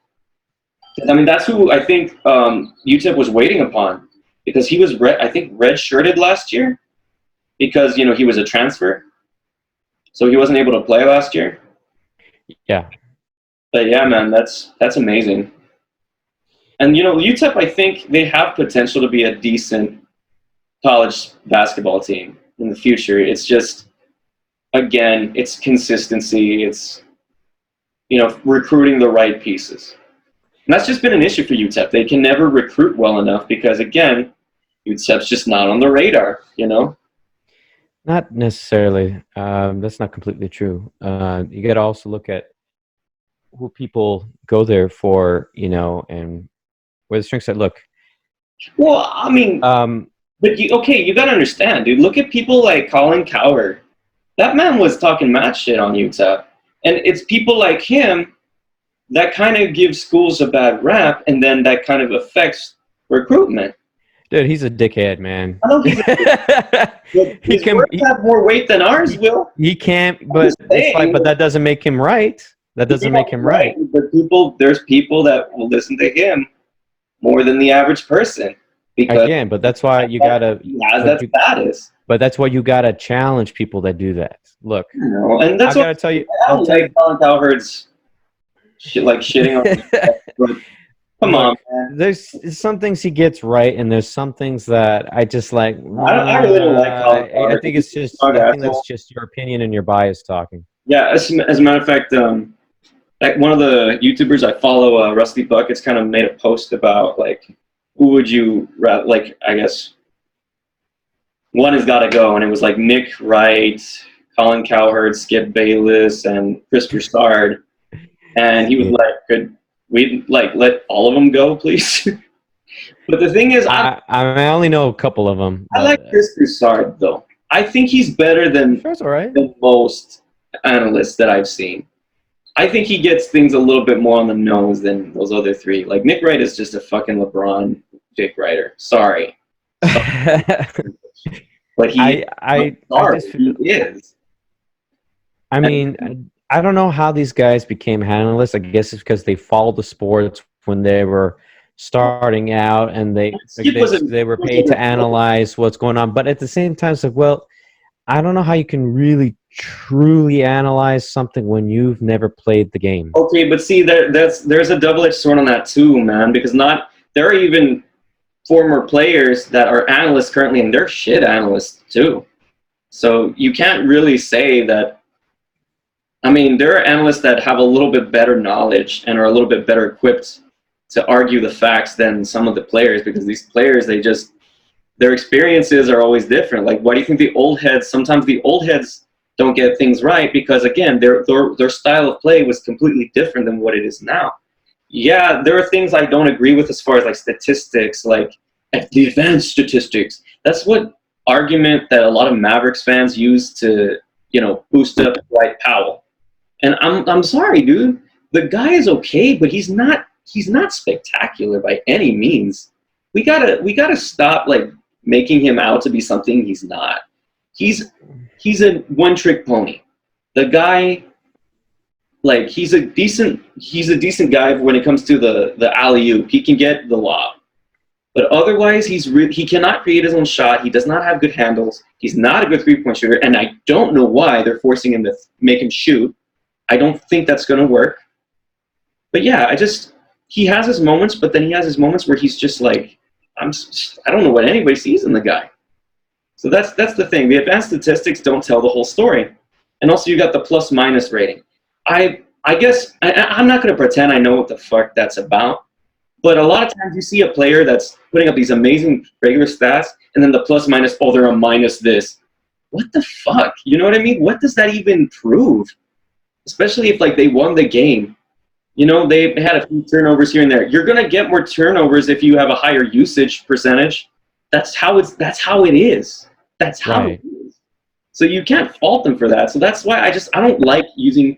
I mean, that's who I think UTEP was waiting upon because he was, I think, red-shirted last year because, you know, he was a transfer. So he wasn't able to play last year. Yeah. But yeah, man, that's amazing. And, you know, UTEP, I think they have potential to be a decent college basketball team in the future. It's just, again, it's consistency. It's, you know, recruiting the right pieces. And that's just been an issue for UTEP. They can never recruit well enough because, again, UTEP's just not on the radar, you know? Not necessarily. That's not completely true. You got to also look at who people go there for, you know, and where the strengths are. Look. Well, I mean, but you got to understand, dude. Look at people like Colin Cowherd. That man was talking mad shit on UTEP. And it's people like him that kind of give schools a bad rap, and then that kind of affects recruitment. Dude, he's a dickhead, man. I don't think he can have more weight than ours will. He can't, but it's like, but that doesn't make him right. That doesn't make him right. But there's people that will listen to him more than the average person. Because again, but that's why you gotta. He has that status. But that's why you gotta challenge people that do that. Look, and that's I gotta tell you. I'll take Colin Cowherd's shitting on. Come on, man. There's some things he gets right, and there's some things that I just like. I really don't like Colin Cowherd. I think it's just. I think that's just your opinion and your bias talking. Yeah, as a matter of fact, like one of the YouTubers I follow, Rusty Buckets, kind of made a post about like who would you rather, like, I guess one has got to go, and it was like Nick Wright, Colin Cowherd, Skip Bayless, and Chris Broussard, and he was like, "Could we like let all of them go, please?" But the thing is, I only know a couple of them. I like Chris Broussard though. I think he's better than That's all right. most analysts that I've seen. I think he gets things a little bit more on the nose than those other three. Like Nick Wright is just a fucking LeBron dick writer. Sorry. But he is. I mean, I don't know how these guys became analysts. I guess it's because they followed the sports when they were starting out, and they were paid to analyze what's going on. But at the same time, it's like, well, I don't know how you can really truly analyze something when you've never played the game. Okay, but see, there's a double-edged sword on that too, man. Because there are even former players that are analysts currently, and they're shit analysts too. So you can't really say that. I mean, there are analysts that have a little bit better knowledge and are a little bit better equipped to argue the facts than some of the players, because these players, their experiences are always different. Like, why do you think sometimes the old heads don't get things right? Because again, their style of play was completely different than what it is now. Yeah, there are things I don't agree with as far as like statistics, like the advanced statistics. That's what argument that a lot of Mavericks fans use to, boost up Dwight Powell. And I'm sorry, dude. The guy is okay, but he's not spectacular by any means. We gotta stop like making him out to be something he's not. He's a one-trick pony. The guy, like, he's a decent guy when it comes to the alley-oop. He can get the lob. But otherwise, he cannot create his own shot. He does not have good handles. He's not a good three-point shooter, and I don't know why they're forcing him to make him shoot. I don't think that's going to work. But yeah, he has his moments, but then he has his moments where he's just like, I don't know what anybody sees in the guy. So that's the thing. The advanced statistics don't tell the whole story. And also you got the plus-minus rating. I guess I'm not going to pretend I know what the fuck that's about. But a lot of times you see a player that's putting up these amazing regular stats, and then the plus-minus, oh, they're a minus this. What the fuck? You know what I mean? What does that even prove? Especially if, like, they won the game. They had a few turnovers here and there. You're going to get more turnovers if you have a higher usage percentage. That's how it is. That's how it is. So you can't fault them for that. So that's why I don't like using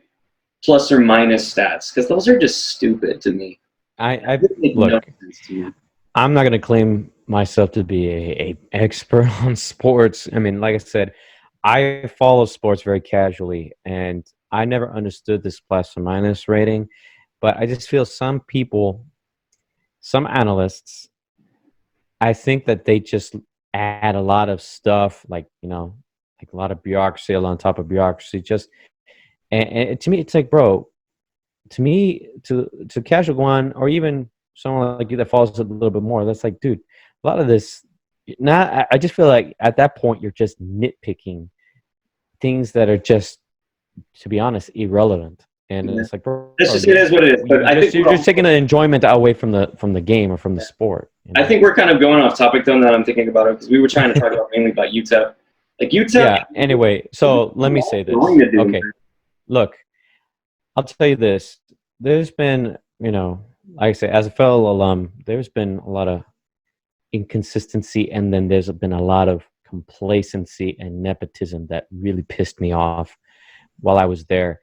plus or minus stats, because those are just stupid to me. Look, I'm not going to claim myself to be a expert on sports. I mean, like I said, I follow sports very casually, and I never understood this plus or minus rating. But I just feel some people, some analysts, I think that they just add a lot of stuff, like a lot of bureaucracy on top of bureaucracy. And to me, it's like, bro, to me, to casual one, or even someone like you that follows a little bit more, that's like, dude, a lot of this. I just feel like at that point you're just nitpicking things that are just, to be honest, irrelevant. And it's like, bro, it is what it is. But I think you're just taking the enjoyment away from the game or from the sport. I think we're kind of going off topic though. Now I'm thinking about it, because we were trying to talk about mainly about UTEP. Like UTEP. Yeah. Anyway, so let me say this. Okay. Look, I'll tell you this. There's been, like I say, as a fellow alum, there's been a lot of inconsistency, and then there's been a lot of complacency and nepotism that really pissed me off while I was there.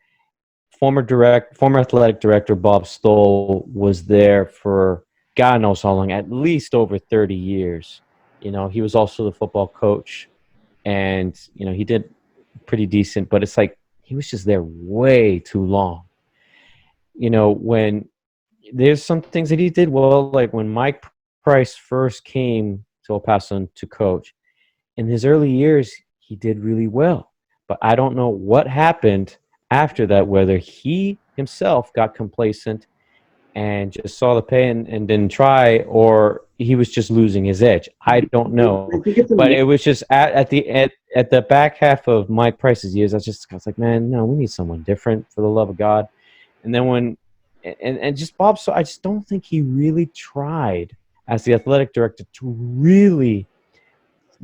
Former athletic director Bob Stoll was there for God knows how long, at least over 30 years. He was also the football coach, and he did pretty decent, but it's like he was just there way too long. When there's some things that he did well, like when Mike Price first came to El Paso to coach, in his early years, he did really well. But I don't know what happened after that, whether he himself got complacent and just saw the pay and didn't try, or he was just losing his edge. I don't know. But it was just at the back half of Mike Price's years, I was like, man, no, we need someone different, for the love of God. And then when just Bob, so I just don't think he really tried as the athletic director to really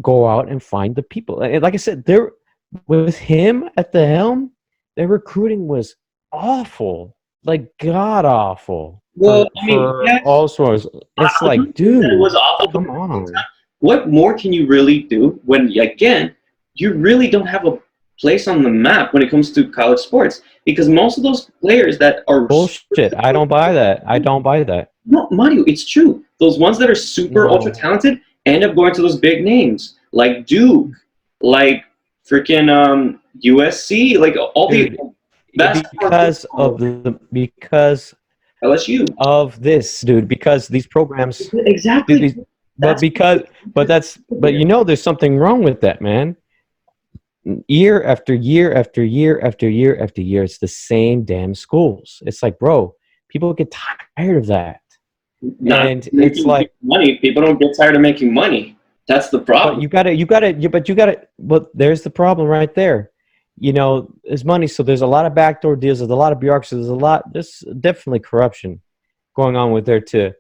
go out and find the people. And like I said, with him at the helm, their recruiting was awful, like god awful Well, I mean, for yes, all sorts. It's I like, wouldn't say that it was dude, awful, but come at the same on. time, what more can you really do when, again, you really don't have a place on the map when it comes to college sports? Because most of those players that are Bullshit. I don't buy that. I don't buy that. no, Mario, it's true. Those ones that are super ultra No. talented end up going to those big names like Duke, like freaking USC, like all the Dude, basketball and football, because LSU. of this, dude, because these programs, dude, Exactly. these, but That's because, but that's, but you know, there's something wrong with that, man. Year after year after year after year after year, it's the same damn schools. It's like, bro, people get tired of that. not And it's making like, money. People don't get tired of making money. That's the but problem. but there's the problem right there. You know, there's money, so there's a lot of backdoor deals, there's a lot of bureaucracy, there's definitely corruption going on with there to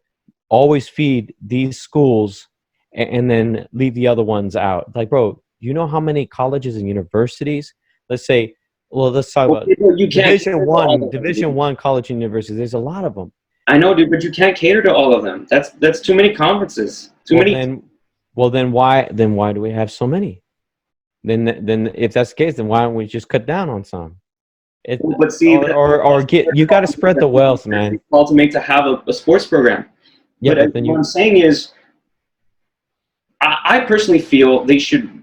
always feed these schools and then leave the other ones out. Like, bro, you know how many colleges and universities? Let's say, well, let's talk Well, about people, you can't cater to all of them, Division dude. One college and universities. There's a lot of them. I know, dude, but you can't cater to all of them. That's too many conferences. Too Well, many. then, why do we have so many? Then if that's the case, then why don't we just cut down on some? It But see, or get you got to spread the wealth, man. call to make to have a sports program. Yeah, But but then what I'm you, saying is, I personally feel they should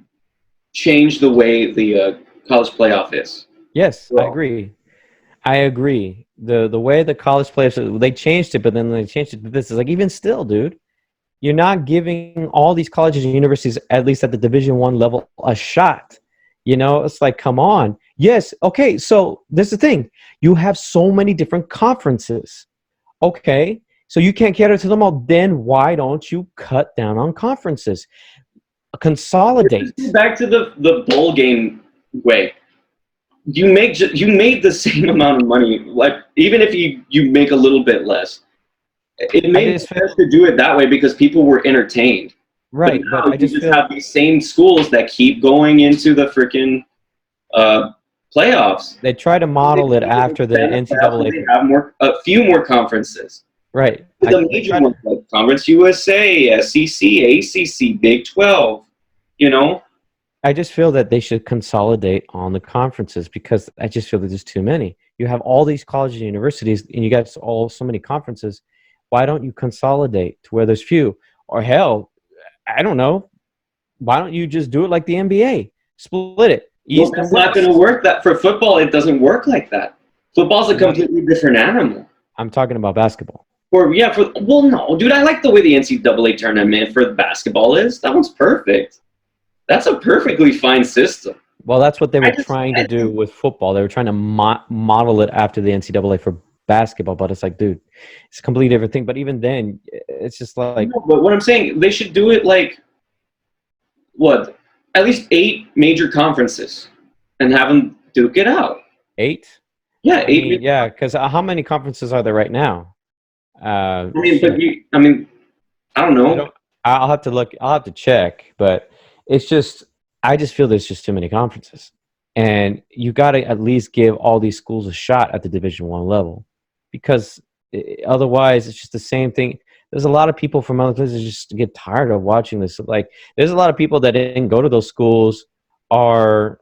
change the way the college playoff is. yes, I Well, agree. I agree. The way the college playoffs, they changed it, but then they changed it to this. Is like, even still, dude, you're not giving all these colleges and universities, at least at the Division One level, a shot. You know, it's like, come on. Yes, okay. So this is the thing. You have so many different conferences. Okay, so you can't cater to them all. Then why don't you cut down on conferences? let's go Consolidate. back to the bowl game way. You made the same amount of money, like even if you make a little bit less. It I made just sense feel to do it that way because people were entertained. But right, but now I you just just feel have these same schools that keep going into the freaking playoffs. they try to They model it keep after the expand the playoffs and NCAA. they have a few more conferences. Right, The they major try to. ones like Conference USA, SEC, ACC, Big 12. You know, I just feel that they should consolidate on the conferences because I just feel that there's too many. You have all these colleges and universities, and you got so many conferences. Why don't you consolidate to where there's few? Or hell, I don't know. Why don't you just do it like the NBA? Split it, well, East and that's not going to West. work. That for football, it doesn't work like that. Football's a I'm not. completely different animal. I'm talking about basketball. For well, no, dude, I like the way the NCAA tournament for basketball is. That one's perfect. That's a perfectly fine system. Well, that's what they I were just, trying to I do think, with football. They were trying to model it after the NCAA for basketball, but it's like, dude, it's a completely different thing. But even then, it's just like no, but what I'm saying, they should do it like what, at least 8 major conferences, and have them duke it out. eight. Yeah, I eight. mean, yeah, because how many conferences are there right now? I mean, but Shit, I don't I know. don't. I'll have to look. I'll have to check. But it's just, I just feel there's just too many conferences, and you got to at least give all these schools a shot at the Division One level, because otherwise it's just the same thing. There's a lot of people from other places just get tired of watching this. Like, there's a lot of people that didn't go to those schools, are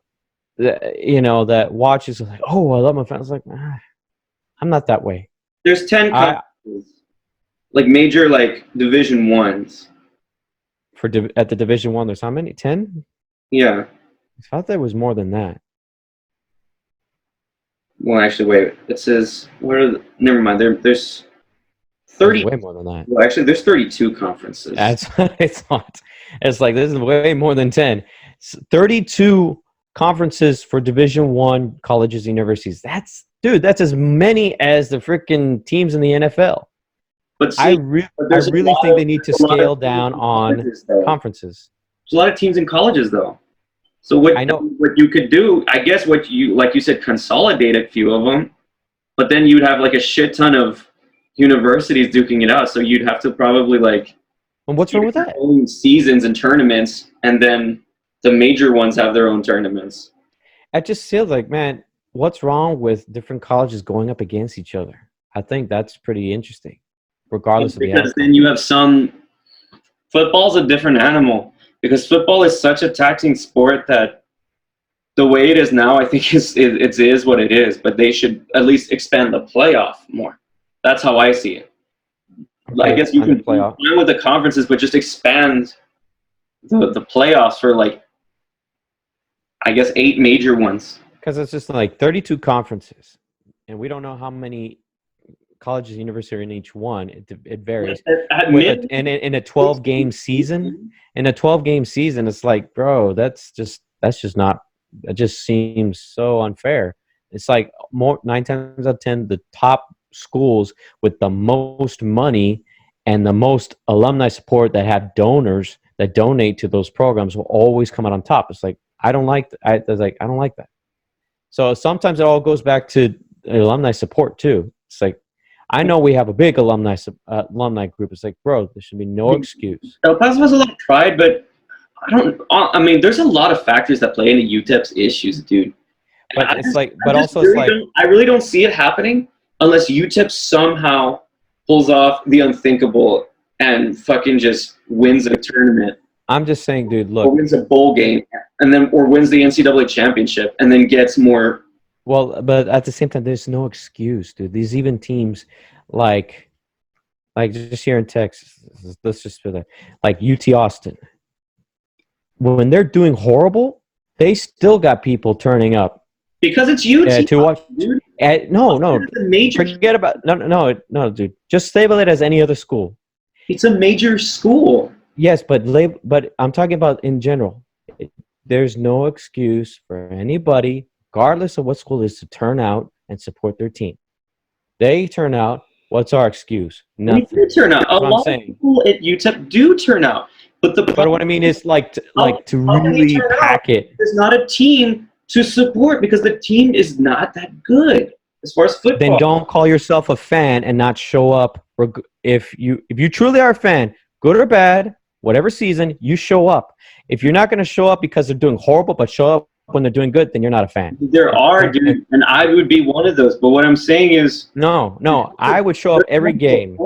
that watches like, oh, I love my fans. Like, I'm not that way. There's 10 I conferences, like major, like Division ones. at the Division One, there's how many? 10? Yeah. I thought there was more than that. Well, actually, wait. It says never mind. There's There's 30. way more than that. Well, actually, there's 32 conferences. That's it's not. It's like this is way more than 10. 32 conferences for Division One colleges and universities. That's as many as the freaking teams in the NFL. But I see, re- but I there's really think they need to a lot of scale teams down in on colleges, though. conferences. There's a lot of teams in colleges, though. So what I know. what you could do, I guess, what you like you said, consolidate a few of them, but then you'd have like a shit ton of universities duking it out. So you'd have to probably like And what's wrong with your that? own seasons and tournaments, and then the major ones have their own tournaments. I just feel like, man, what's wrong with different colleges going up against each other? I think that's pretty interesting, regardless of the Because outcome. then you have some. Football's a different animal because football is such a taxing sport that the way it is now, I think it is what it is. But they should at least expand the playoff more. That's how I see it. I guess you can play with the conferences, but just expand the playoffs for like, I guess 8 major ones. Because it's just like 32 conferences, and we don't know how many colleges and universities are in each one. It varies. And in a 12-game season, it's like, bro, that's just not. It just seems so unfair. It's like 9 times out of 10, the top schools with the most money and the most alumni support that have donors that donate to those programs will always come out on top. It's like, I don't like that. So sometimes it all goes back to alumni support too. It's like, I know we have a big alumni group. It's like, bro, there should be no excuse. El Paso has a lot of pride, but I mean, there's a lot of factors that play into UTEP's issues, dude. But I really don't see it happening unless UTEP somehow pulls off the unthinkable and fucking just wins a tournament. I'm just saying, dude, look. Or wins a bowl game, or wins the NCAA championship, and then gets more. Well, but at the same time, there's no excuse, dude. These even teams like just here in Texas, let's just put that, like UT Austin. When they're doing horrible, they still got people turning up. Because it's UT. To watch. Dude. No. Forget about no, dude. Just label it as any other school. It's a major school. Yes, but I'm talking about in general. There's no excuse for anybody, regardless of what school it is, to turn out and support their team. They turn out. What's our excuse? Nothing. We do turn out. A lot of people at UTEP do turn out. But what I mean is to really pack it. There's not a team to support because the team is not that good as far as football. Then don't call yourself a fan and not show up. If you truly are a fan, good or bad, whatever season, you show up. If you're not going to show up because they're doing horrible, but show up when they're doing good, then you're not a fan. There are, dude, and I would be one of those. But what I'm saying is, no, I would show up every game.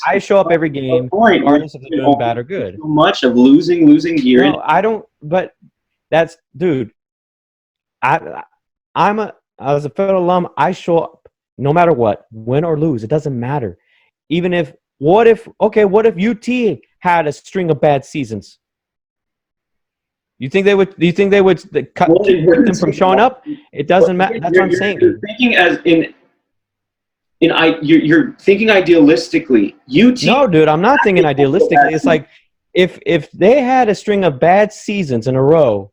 I show up every game, regardless if they're doing bad or good. So much of losing gear. No, I don't. But that's, dude. As a federal alum, I show up no matter what, win or lose. It doesn't matter. Even if what if UT had a string of bad seasons? Do you think they would cut them from showing up? It doesn't matter. That's what I'm saying. You're thinking you're thinking idealistically. No, dude, I'm not thinking idealistically. It's like if they had a string of bad seasons in a row,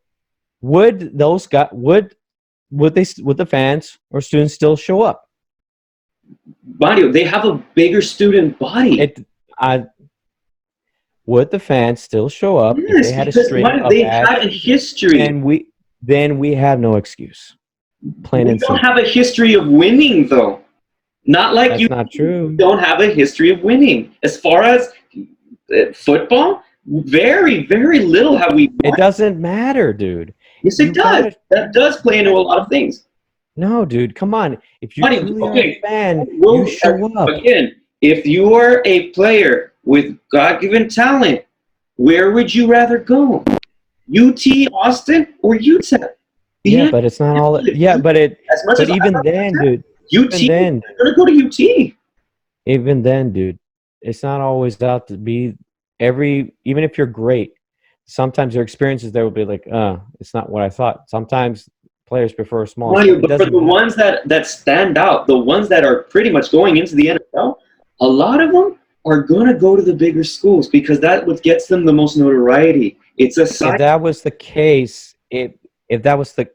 would the fans or students still show up? Mario, they have a bigger student body. Would the fans still show up if they had a string of had a history? Then we have no excuse. Plain and simple. We don't have a history of winning, though. Not like That's not true. Don't have a history of winning. As far as football, very, very little have we won. It doesn't matter, dude. Yes, it does. That does play into a lot of things. No, dude, come on. If you're really a fan, you show up. Again, if you are a player with God-given talent, where would you rather go? UT Austin or UTEP? Yeah, but it's not all. Yeah, but even then, dude. UT. Gonna go to UT. Even then, dude, it's not always out to be even if you're great. Sometimes your experiences there will be like, it's not what I thought. Sometimes players prefer a small. But for the ones that stand out, the ones that are pretty much going into the NFL, a lot of them are going to go to the bigger schools because that's what gets them the most notoriety. It's a side. If that was the case, if that was the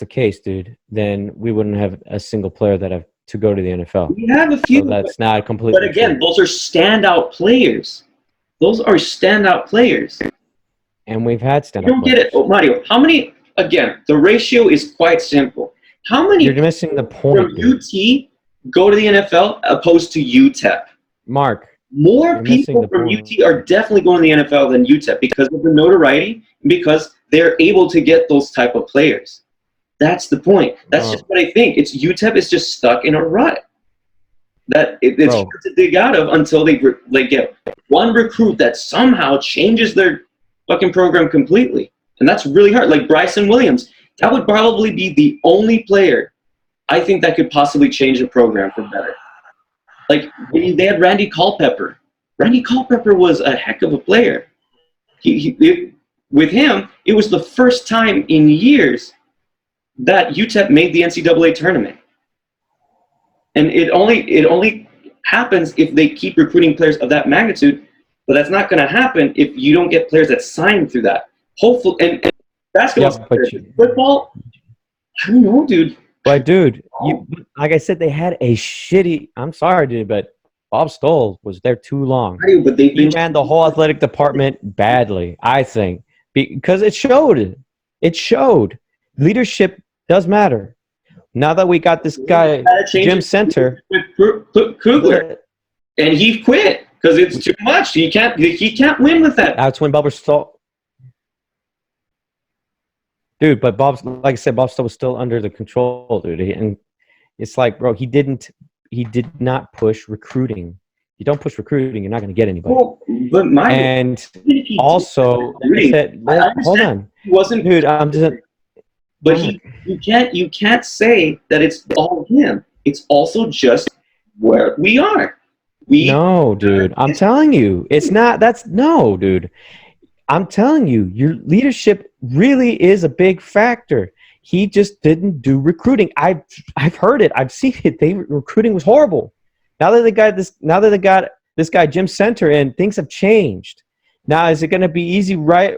case, dude, then we wouldn't have a single player that have to go to the NFL. We have a few. So that's not completely. But again, those are standout players. Those are standout players. And we've had standout. You don't get it, Mario. How many? Again, the ratio is quite simple. How many? You're missing the point. From UT go to the NFL opposed to UTEP? Mark, more You're missing people the from point. UT are definitely going to the NFL than UTEP because of the notoriety and because they're able to get those type of players. That's the point. That's just what I think. It's UTEP is just stuck in a rut that it's Bro. hard to dig out of until they get one recruit that somehow changes their fucking program completely. And that's really hard. Like Bryson Williams, that would probably be the only player I think that could possibly change the program for better. Like they had Randy Culpepper. Randy Culpepper was a heck of a player. With him, it was the first time in years that UTEP made the NCAA tournament. And it only happens if they keep recruiting players of that magnitude, but that's not going to happen if you don't get players that sign through that. Hopefully, and basketball, football, I don't know, dude. But dude, like I said, they had a shitty. I'm sorry, dude, but Bob Stoll was there too long. But He ran the whole athletic department badly, I think, because it showed. It showed. Leadership does matter. Now that we got this guy, Jim Center, with Kugler, and he quit because it's too much. He can't win with that. That's when Bob Stoll. Dude, but like I said, Bob Stoll was still under the control, dude. And it's like, bro, he did not push recruiting. You don't push recruiting, you're not going to get anybody. Well, but also, like I said, hold on, he wasn't, dude. I'm just. But you can't say that it's all him. It's also just where we are. No, dude. I'm telling you, it's not. No, dude. I'm telling you, your leadership really is a big factor. He just didn't do recruiting. I've heard it. I've seen it. Recruiting was horrible. Now that they got this guy Jim Center in, things have changed. Now, is it going to be easy, right?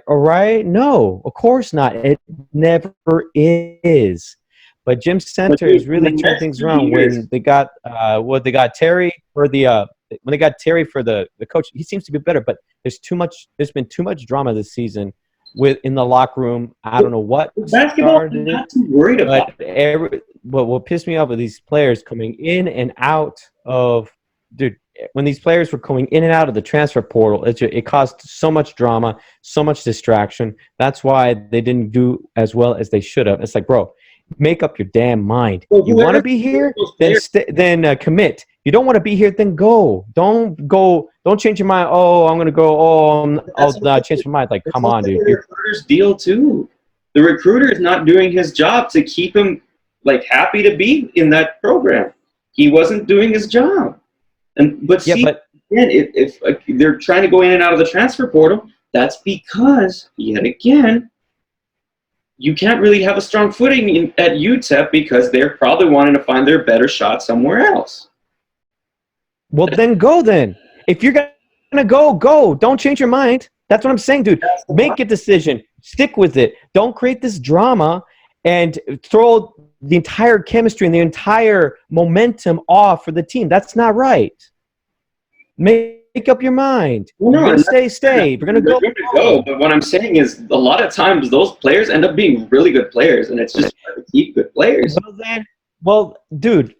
No, of course not. It never is. But Jim Center has really turned things around when they got Terry for the coach. He seems to be better, but there's been too much drama this season in the locker room. I don't know what basketball. I'm not too worried about. But what pissed me off with these players coming in and out of, dude. When these players were coming in and out of the transfer portal, it caused so much drama, so much distraction. That's why they didn't do as well as they should have. It's like, bro, make up your damn mind. You want to be here, then commit. You don't want to be here, then go. Don't change your mind. Oh, I'm going to go. Oh, I'll change my mind. Like, come on, dude. The recruiter's deal too. The recruiter is not doing his job to keep him like happy to be in that program. He wasn't doing his job. If they're trying to go in and out of the transfer portal, that's because, yet again, you can't really have a strong footing at UTEP because they're probably wanting to find their better shot somewhere else. Well, then go then. If you're going to go. Don't change your mind. That's what I'm saying, dude. Make a decision. Stick with it. Don't create this drama and throw the entire chemistry and the entire momentum off for the team. That's not right. Make up your mind. Well, no, we're going to stay. We're going to go. But what I'm saying is a lot of times those players end up being really good players, and it's just hard to keep good players. Well, dude,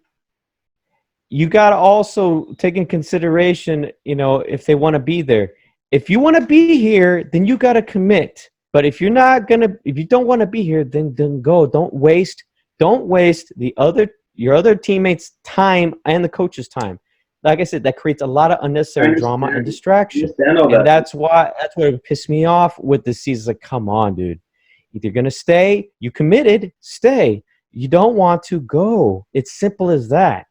you got to also take in consideration, if they want to be there. If you want to be here, then you got to commit. But if you don't want to be here, then go. Don't waste your other teammates' time and the coach's time. Like I said, that creates a lot of unnecessary drama and distraction. And that's what pissed me off with this season. Like, come on, dude. If you're gonna stay, you committed, stay. You don't want to go. It's simple as that.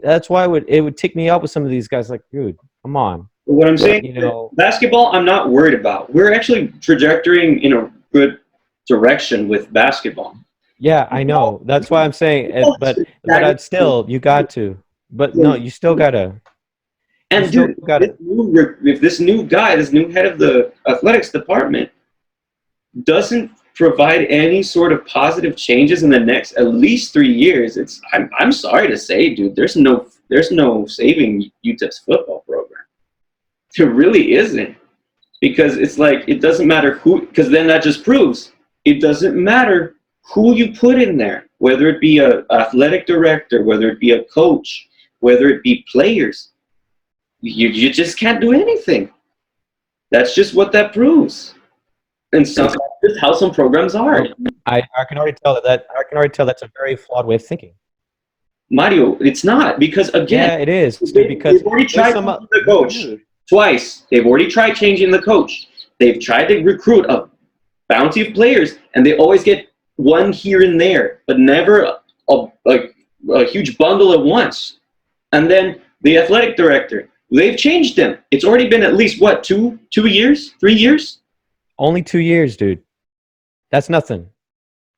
That's why it would tick me up with some of these guys. Like, dude, come on. What I'm saying, basketball, I'm not worried about. We're actually trajectorying in a good direction with basketball. Yeah, I know. That's why I'm saying. But I'd still, you got to. But no, you still gotta. And dude, if this new guy, this new head of the athletics department, doesn't provide any sort of positive changes in the next at least 3 years, I'm sorry to say, dude, there's no saving UTEP's football program. There really isn't, because it's like it doesn't matter who, because then that just proves it doesn't matter who you put in there, whether it be a athletic director, whether it be a coach, whether it be players. you just can't do anything. That's just what that proves. And that's just how some programs are. I can already tell I can already tell that's a very flawed way of thinking. Mario, it's not, because again, Yeah, it is. they've already tried changing the coach twice. They've already tried changing the coach. They've tried to recruit a bounty of players, and they always get one here and there, but never a huge bundle at once. And then the athletic director, they've changed him. It's already been at least, what, 2 years, 3 years? Only 2 years, dude. That's nothing.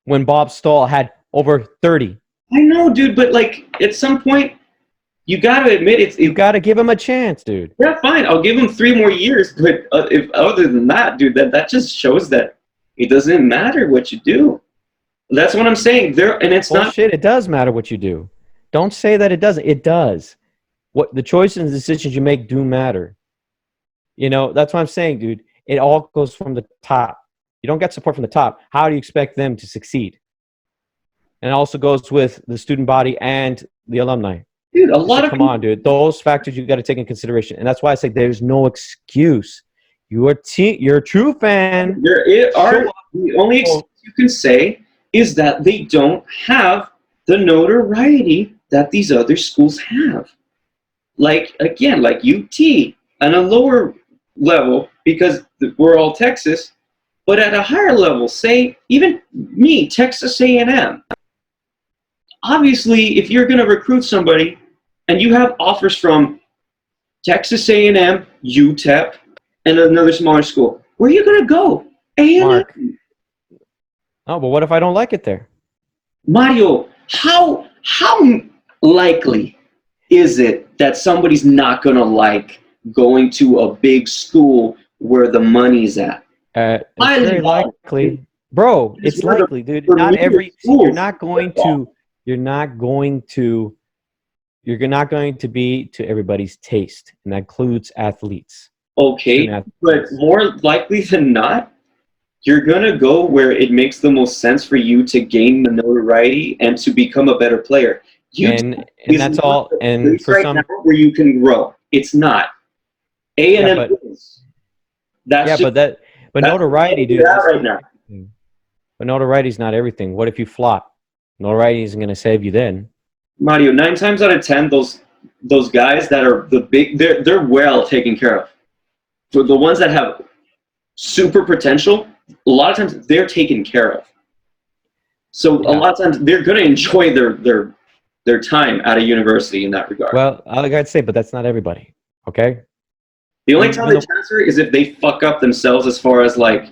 When Bob Stahl had over 30. I know, dude, but like at some point, you got to admit you got to give him a chance, dude. Yeah, fine. I'll give him 3 more years, but if other than that, dude, that just shows that it doesn't matter what you do. That's what I'm saying. And it's not bullshit. It does matter what you do. Don't say that it doesn't. It does. What the choices and decisions you make do matter. You know, that's what I'm saying, dude. It all goes from the top. You don't get support from the top. How do you expect them to succeed? And it also goes with the student body and the alumni. Dude, a lot of come on, dude. Those factors you got to take in consideration, and that's why I say there's no excuse. You're a true fan. The only excuse you can say is that they don't have the notoriety that these other schools have. Like, again, like UT on a lower level, because we're all Texas, but at a higher level, say even me, Texas A&M. Obviously, if you're going to recruit somebody and you have offers from Texas A&M, UTEP, and another smaller school, where are you going to go? A&M. Mark. Oh, but what if I don't like it there? Mario, how likely is it that somebody's not going to like going to a big school where the money's at? It's very likely. Bro, it's likely, dude. Not every you're not going to be to everybody's taste, and that includes athletes. Okay, but more likely than not, you're going to go where it makes the most sense for you to gain the notoriety and to become a better player. And that's all. And for some, where you can grow, it's not. A&M is. But notoriety, dude. Right now. But notoriety is not everything. What if you flop? Notoriety isn't going to save you then. Mario, 9 times out of 10, those guys that are the big, they're well taken care of. For the ones that have super potential, a lot of times they're taken care of. So a lot of times they're going to enjoy their time at a university in that regard. Well, I gotta say, but that's not everybody. Okay. The only time they transfer is if they fuck up themselves, as far as like,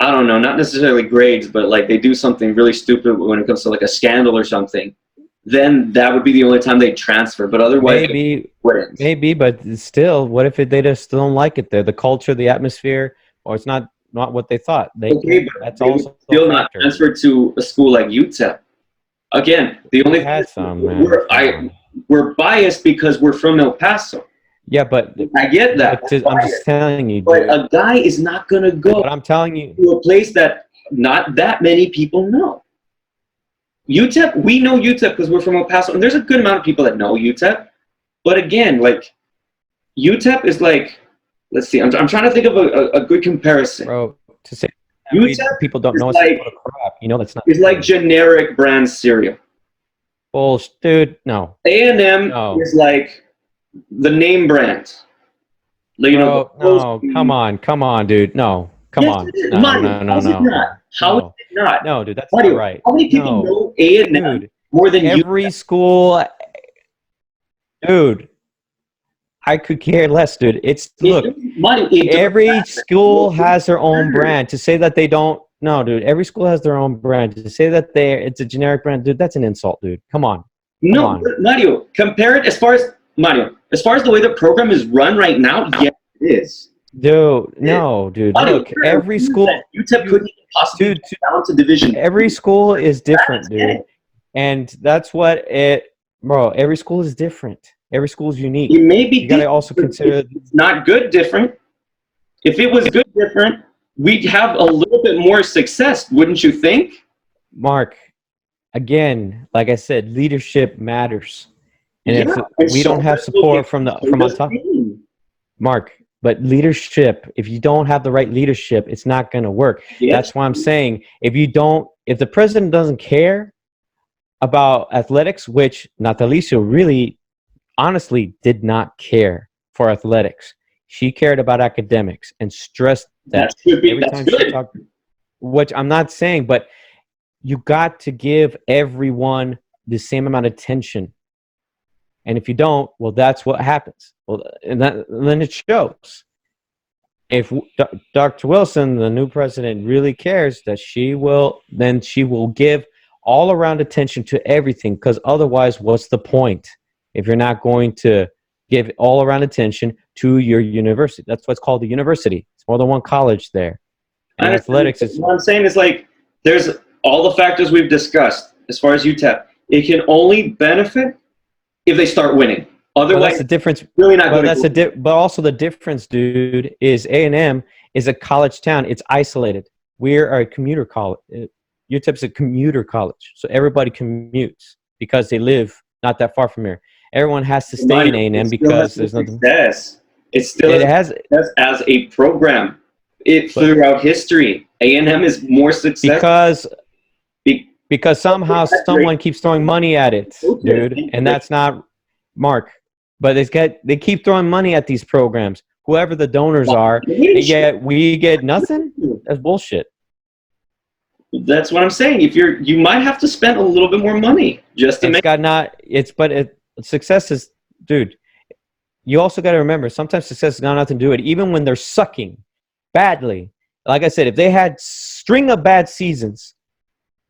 I don't know, not necessarily grades, but like they do something really stupid when it comes to like a scandal or something. Then that would be the only time they transfer. But otherwise, maybe, but still, what if they just don't like it there? The culture, the atmosphere, or it's not what they thought. That's also still not transferred to a school like UTEP. Again, the only thing we're biased because we're from El Paso. Yeah, but I get that. I'm just telling you. But a guy is not going to go but I'm telling you, to a place that not that many people know. UTEP, we know UTEP because we're from El Paso, and there's a good amount of people that know UTEP. But again, like, UTEP is like, let's see, I'm trying to think of a good comparison. Bro, to say UTEP people don't know it's like, crap. You know that's not. It's like generic brand cereal. Bullshit, dude. No. A&M is like the name brand. You know, no, come on, dude. No, come on. No. How is it not? No, dude, that's not right. How many people know A&M more than every school? Dude, I could care less, dude. Every school has their own brand. To say that they don't, no, dude. Every school has their own brand. To say that it's a generic brand, dude, that's an insult, dude. Come on. Mario, compare it as far as the way the program is run right now. Yes, it is. Dude, no, dude. Mario, look, every school. UTEP couldn't possibly down to division. Every school is different, dude, and that's what it. Bro, every school is different. Every school is unique. It may be. You gotta also consider. It's not good different. If it was good different, we'd have a little bit more success, wouldn't you think? Mark, again, like I said, leadership matters. And if we don't have support from on top, Mark, but leadership, if you don't have the right leadership, it's not going to work. Yes. That's why I'm saying if the president doesn't care about athletics, which Natalicio really honestly did not care for athletics. She cared about academics and stressed that every time she talked, which I'm not saying, but you got to give everyone the same amount of attention. And if you don't, well, that's what happens. Well, and then it shows. If Dr. Wilson, the new president, really cares, that she will give all around attention to everything, because otherwise, what's the point if you're not going to give all around attention to your university? That's what's called a university. It's more than one college there. And athletics is what I'm saying is, like, there's all the factors we've discussed as far as UTEP. It can only benefit if they start winning. Otherwise, that's the difference. Really not. But also the difference, dude, is A&M is a college town. It's isolated. We're a commuter college. UTEP's a commuter college, so everybody commutes because they live not that far from here. Everyone has to stay in A&M because there's nothing. It still has as a program. Throughout history, A&M is more successful because somehow someone keeps throwing money at it, dude, and that's not Mark. But they keep throwing money at these programs, whoever the donors are, and yet we get nothing. That's bullshit. That's what I'm saying. You might have to spend a little bit more money just to success is, dude. You also got to remember, sometimes success has got nothing to do with it. Even when they're sucking badly, like I said, if they had string of bad seasons,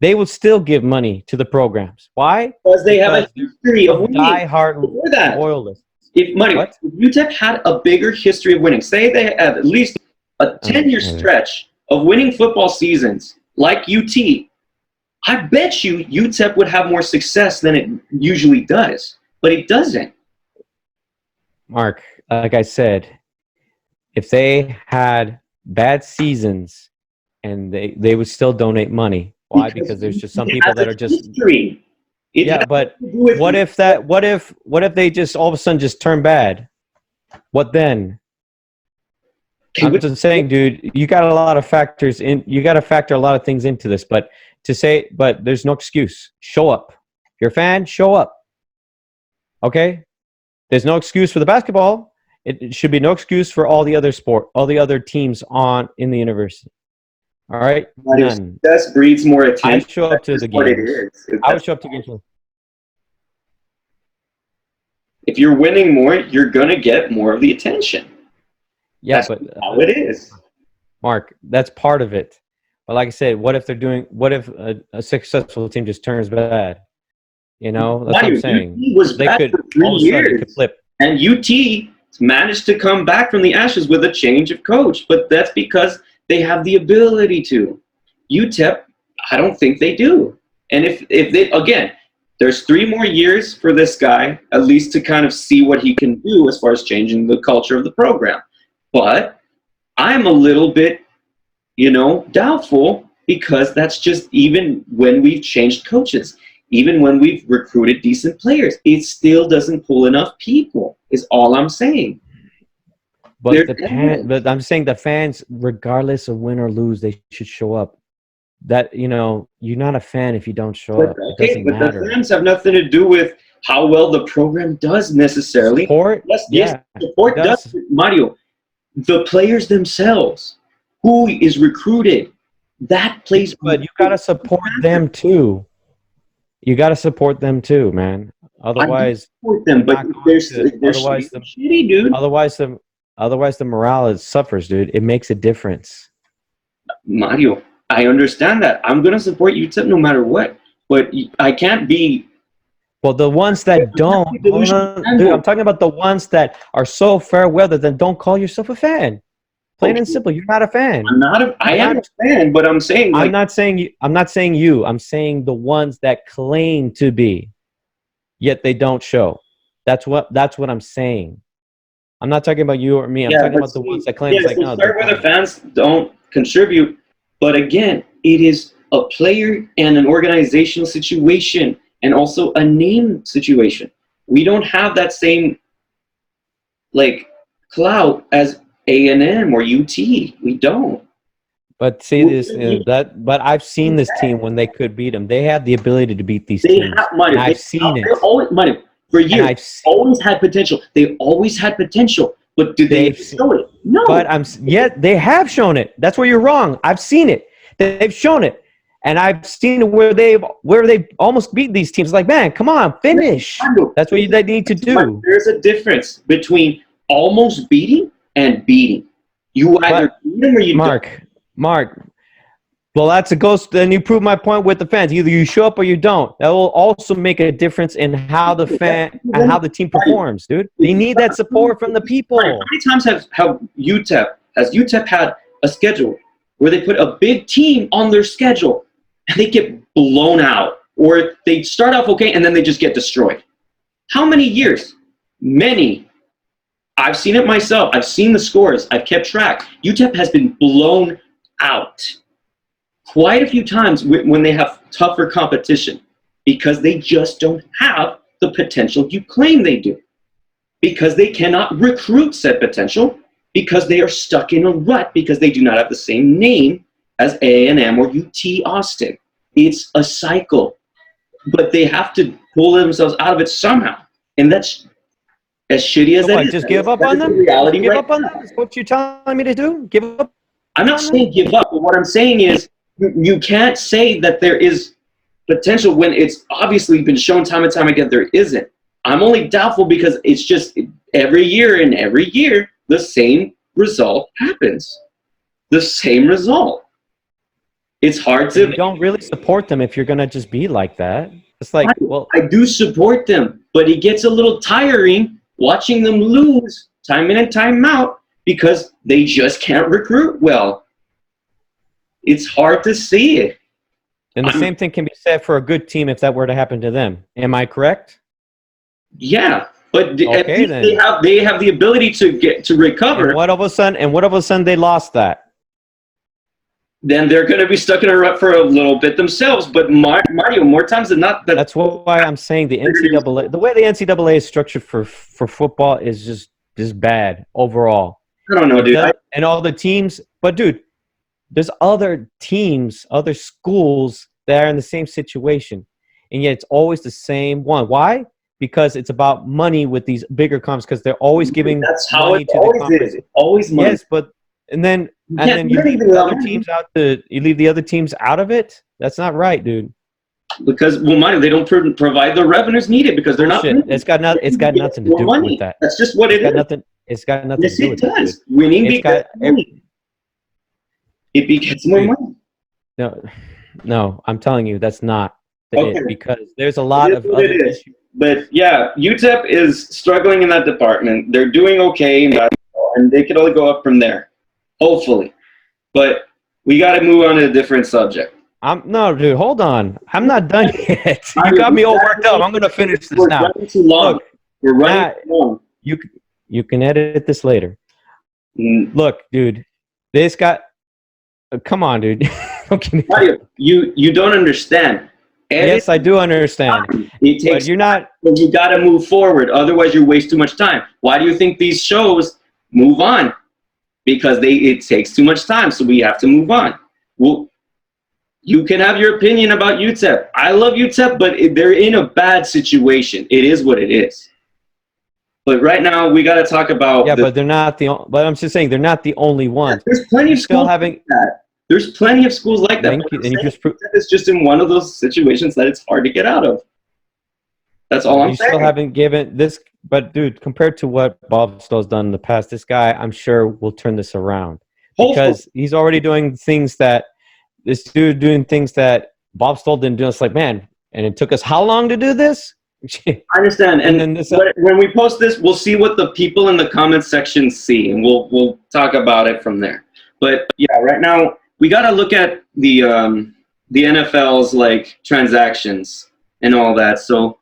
they would still give money to the programs. Why? Because they have a history of winning. Die-hard loyalists. If UTEP had a bigger history of winning, say they had at least a 10-year stretch of winning football seasons, like UT, I bet you UTEP would have more success than it usually does. But it doesn't. Mark, like I said, if they had bad seasons and they would still donate money. Why? Because there's just some people that are just history. But what if they just all of a sudden just turn bad? What then? I'm just saying, dude, you got a lot of factors in. You got to factor a lot of things into this. But there's no excuse. Show up. If you're a fan, show up. Okay. There's no excuse for the basketball. It should be no excuse for all the other teams in the university. All right. None. That breeds more attention. I show up to the games. I would show up to games. If you're winning more, you're gonna get more of the attention. Yeah, that's how it is. Mark, that's part of it. But like I said, what if a successful team just turns bad? You know, that's what I'm saying. UT was bad for 3 years, they could flip. And UT managed to come back from the ashes with a change of coach, but that's because they have the ability to. UTEP, I don't think they do. And if they, again, there's 3 more years for this guy, at least to kind of see what he can do as far as changing the culture of the program. But I'm a little bit, doubtful, because that's just, even when we've changed coaches, even when we've recruited decent players, it still doesn't pull enough people, is all I'm saying. But I'm saying the fans, regardless of win or lose, they should show up. That, you're not a fan if you don't show up. It doesn't matter. The fans have nothing to do with how well the program does necessarily. Support? Yes, support does. Mario, the players themselves, who is recruited, that plays. But you got to support them too. You got to support them too, man. Otherwise, support them, but they're shitty, dude. Otherwise, the morale suffers, dude. It makes a difference. Mario, I understand that. I'm going to support UTEP no matter what. But I can't be... Well, the ones that don't... dude, I'm talking about the ones that are so fair weather that don't call yourself a fan. Plain and simple, you're not a fan. I am a fan, but I'm saying... I'm not saying you. I'm saying the ones that claim to be, yet they don't show. That's what I'm saying. I'm not talking about you or me. I'm talking about the ones that claim. Fair weather fans don't contribute. But again, it is a player and an organizational situation, and also a name situation. we don't have that same like clout as A&M or UT. We don't. But see this but I've seen this team when they could beat them. They had the ability to beat these They teams. have money. And I've seen it. They're always money for And years. I've seen, Always had potential. They always had potential. But do they show it? No. But they have shown it. That's where you're wrong. I've seen it. They've shown it. And I've seen it where they've almost beat these teams. Like, man, come on, finish. That's what they need to do. There's a difference between almost beating and beating. You either beat them or you don't. Mark. Well, that's a ghost. Then you prove my point with the fans. Either you show up or you don't. That will also make a difference in how the team performs, dude. They need that support from the people. How many times has UTEP had a schedule where they put a big team on their schedule and they get blown out, or they start off okay and then they just get destroyed? How many years? Many. I've seen it myself. I've seen the scores. I've kept track. UTEP has been blown out quite a few times when they have tougher competition, because they just don't have the potential you claim they do, because they cannot recruit said potential, because they are stuck in a rut, because they do not have the same name as A&M or UT Austin. It's a cycle, but they have to pull themselves out of it somehow, and that's as shitty as that is. Just give up on them? Give up on them? Is what you're telling me to do? Give up? I'm not saying give up, but what I'm saying is you can't say that there is potential when it's obviously been shown time and time again there isn't. I'm only doubtful because it's just every year the same result happens. The same result. It's hard to... You don't really support them if you're going to just be like that. It's like, I do support them, but it gets a little tiring watching them lose time in and time out because they just can't recruit well. It's hard to see it. And the same thing can be said for a good team if that were to happen to them. Am I correct? Yeah, but at least then. they have the ability to recover. And what of a sudden they lost that? Then they're going to be stuck in a rut for a little bit themselves. But Mario, more times than not, that's why I'm saying the NCAA, the way the NCAA is structured for football is just bad overall. I don't know, dude. And all the teams, but dude, there's other teams, other schools that are in the same situation, and yet it's always the same one. Why? Because it's about money with these bigger comps, because they're always giving money to the conference. It's always money. Yes, but and then you leave the other teams out. You leave the other teams out of it. That's not right, dude. Because money, they don't provide the revenues needed because they're not. It's got nothing to do with that. That's just what it is. It's got nothing to do with that. Yes, it does. Winning begets money. It begets more money. No, I'm telling you, that's not it, because there's a lot of other issues. But yeah, UTEP is struggling in that department. They're doing okay, and they could only go up from there, hopefully. But we got to move on to a different subject. No, dude, hold on. I'm not done yet. You got me all worked up. I'm going to finish this now. We're running too long. We're running too long. You can edit this later. Look, dude, this got... come on, dude. Mario, you don't understand. Yes, I do understand. It takes, but you're not... But you got to move forward. Otherwise, you waste too much time. Why do you think these shows move on? Because it takes too much time, so we have to move on. Well, you can have your opinion about UTEP. I love UTEP, but they're in a bad situation. It is what it is. But right now, we got to talk about... Yeah, but they're not the... But I'm just saying, they're not the only ones. There's plenty of schools like that. There's plenty of schools like that. It's just in one of those situations that it's hard to get out of. That's all I'm saying. You still haven't given this... But, dude, compared to what Bob Stoll's done in the past, this guy, I'm sure, will turn this around. Because he's already doing things that... This dude doing things that Bob Stoll didn't do. It's like, man, and it took us how long to do this? I understand. And then when we post this, we'll see what the people in the comments section see, and we'll talk about it from there. But yeah, right now we got to look at the NFL's like transactions and all that. So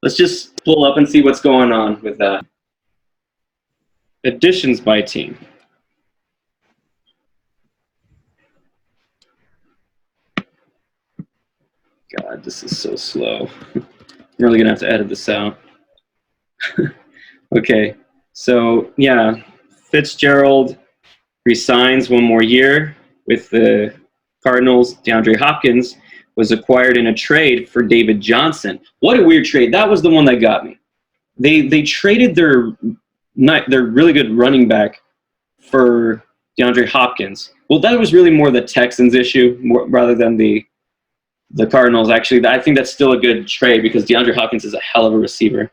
let's just pull up and see what's going on with that. Additions by team. God, this is so slow. I'm really gonna have to edit this out. Okay, so yeah, Fitzgerald resigns one more year with the Cardinals. DeAndre Hopkins was acquired in a trade for David Johnson. What a weird trade. That was the one that got me. They traded their really good running back for DeAndre Hopkins. Well, that was really more the Texans issue rather than the Cardinals. Actually, I think that's still a good trade because DeAndre Hopkins is a hell of a receiver.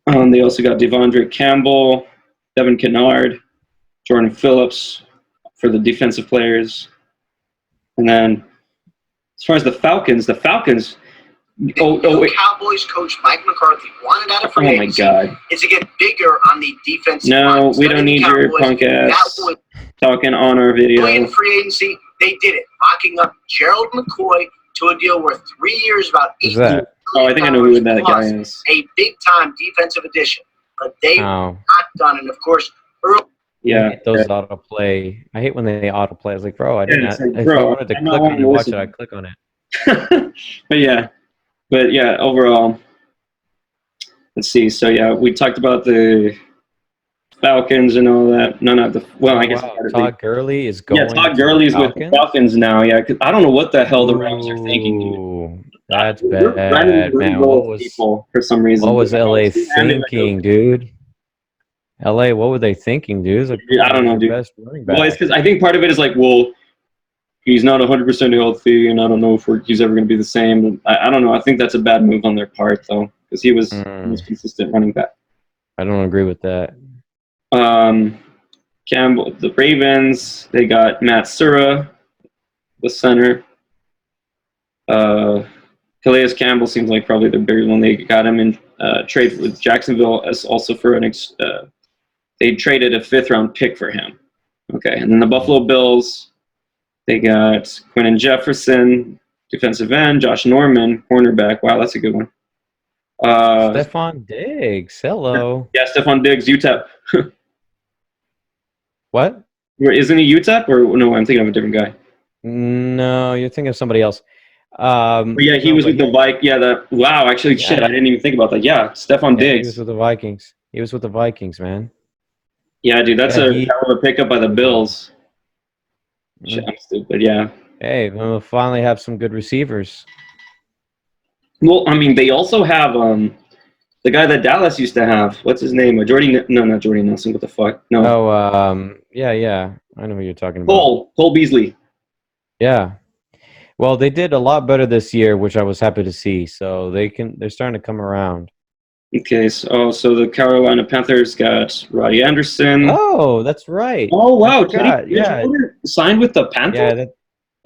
They also got Devondre Campbell, Devin Kennard, Jordan Phillips for the defensive players. And then as far as the Falcons, Cowboys coach Mike McCarthy wanted out of free agency is to get bigger on the defensive line. No, we don't need your punk ass talking on our video. In free agency, they did it, locking up Gerald McCoy to a deal worth 3 years, about $8 million. Oh, I think I know who that guy is. A big-time defensive addition. But they were not done. And, of course, early. Yeah. I hate those autoplay. I hate when they autoplay. I was like, bro, if I wanted to click on it and watch it, I'd click on it. But yeah, overall, let's see. So, yeah, we talked about the Falcons and all that. I guess Todd Gurley is going. Yeah, Todd Gurley's with the Falcons now. Yeah, cause I don't know what the hell the Rams are thinking. Dude. That's bad, man. For some reason, what was LA thinking, dude? LA, what were they thinking, dude? Like, I don't know, dude. Well, it's because I think part of it is like, well, he's not 100% healthy, and I don't know if he's ever going to be the same. I don't know. I think that's a bad move on their part, though, because he was consistent running back. I don't agree with that. Campbell, the Ravens, they got Matt Sura, the center. Calais Campbell seems like probably the bigger one. They got him in trade with Jacksonville as also for they traded a 5th-round pick for him. Okay, and then the Buffalo Bills, they got Quentin Jefferson, defensive end, Josh Norman, cornerback. Wow, that's a good one. Stephon Diggs, hello. Yeah, Stephon Diggs, UTEP. What? Isn't he UTEP or no? I'm thinking of a different guy. No, you're thinking of somebody else. Yeah, he was with the Vikings. Yeah, wow. Actually, shit, I didn't even think about that. Yeah, Stephon Diggs. He was with the Vikings. He was with the Vikings, man. Yeah, dude, that's a hell of a pickup by the Bills. Shit, I'm stupid. Yeah. Hey, we'll finally have some good receivers. Well, I mean, they also have the guy that Dallas used to have. What's his name? No, not Jordy Nelson. What the fuck? No. Oh, yeah. I know who you're talking about. Cole Beasley. Yeah. Well, they did a lot better this year, which I was happy to see. So they're starting to come around. Okay, so the Carolina Panthers got Roddy Anderson. Oh, that's right. Oh wow, Teddy Bridgewater signed with the Panthers.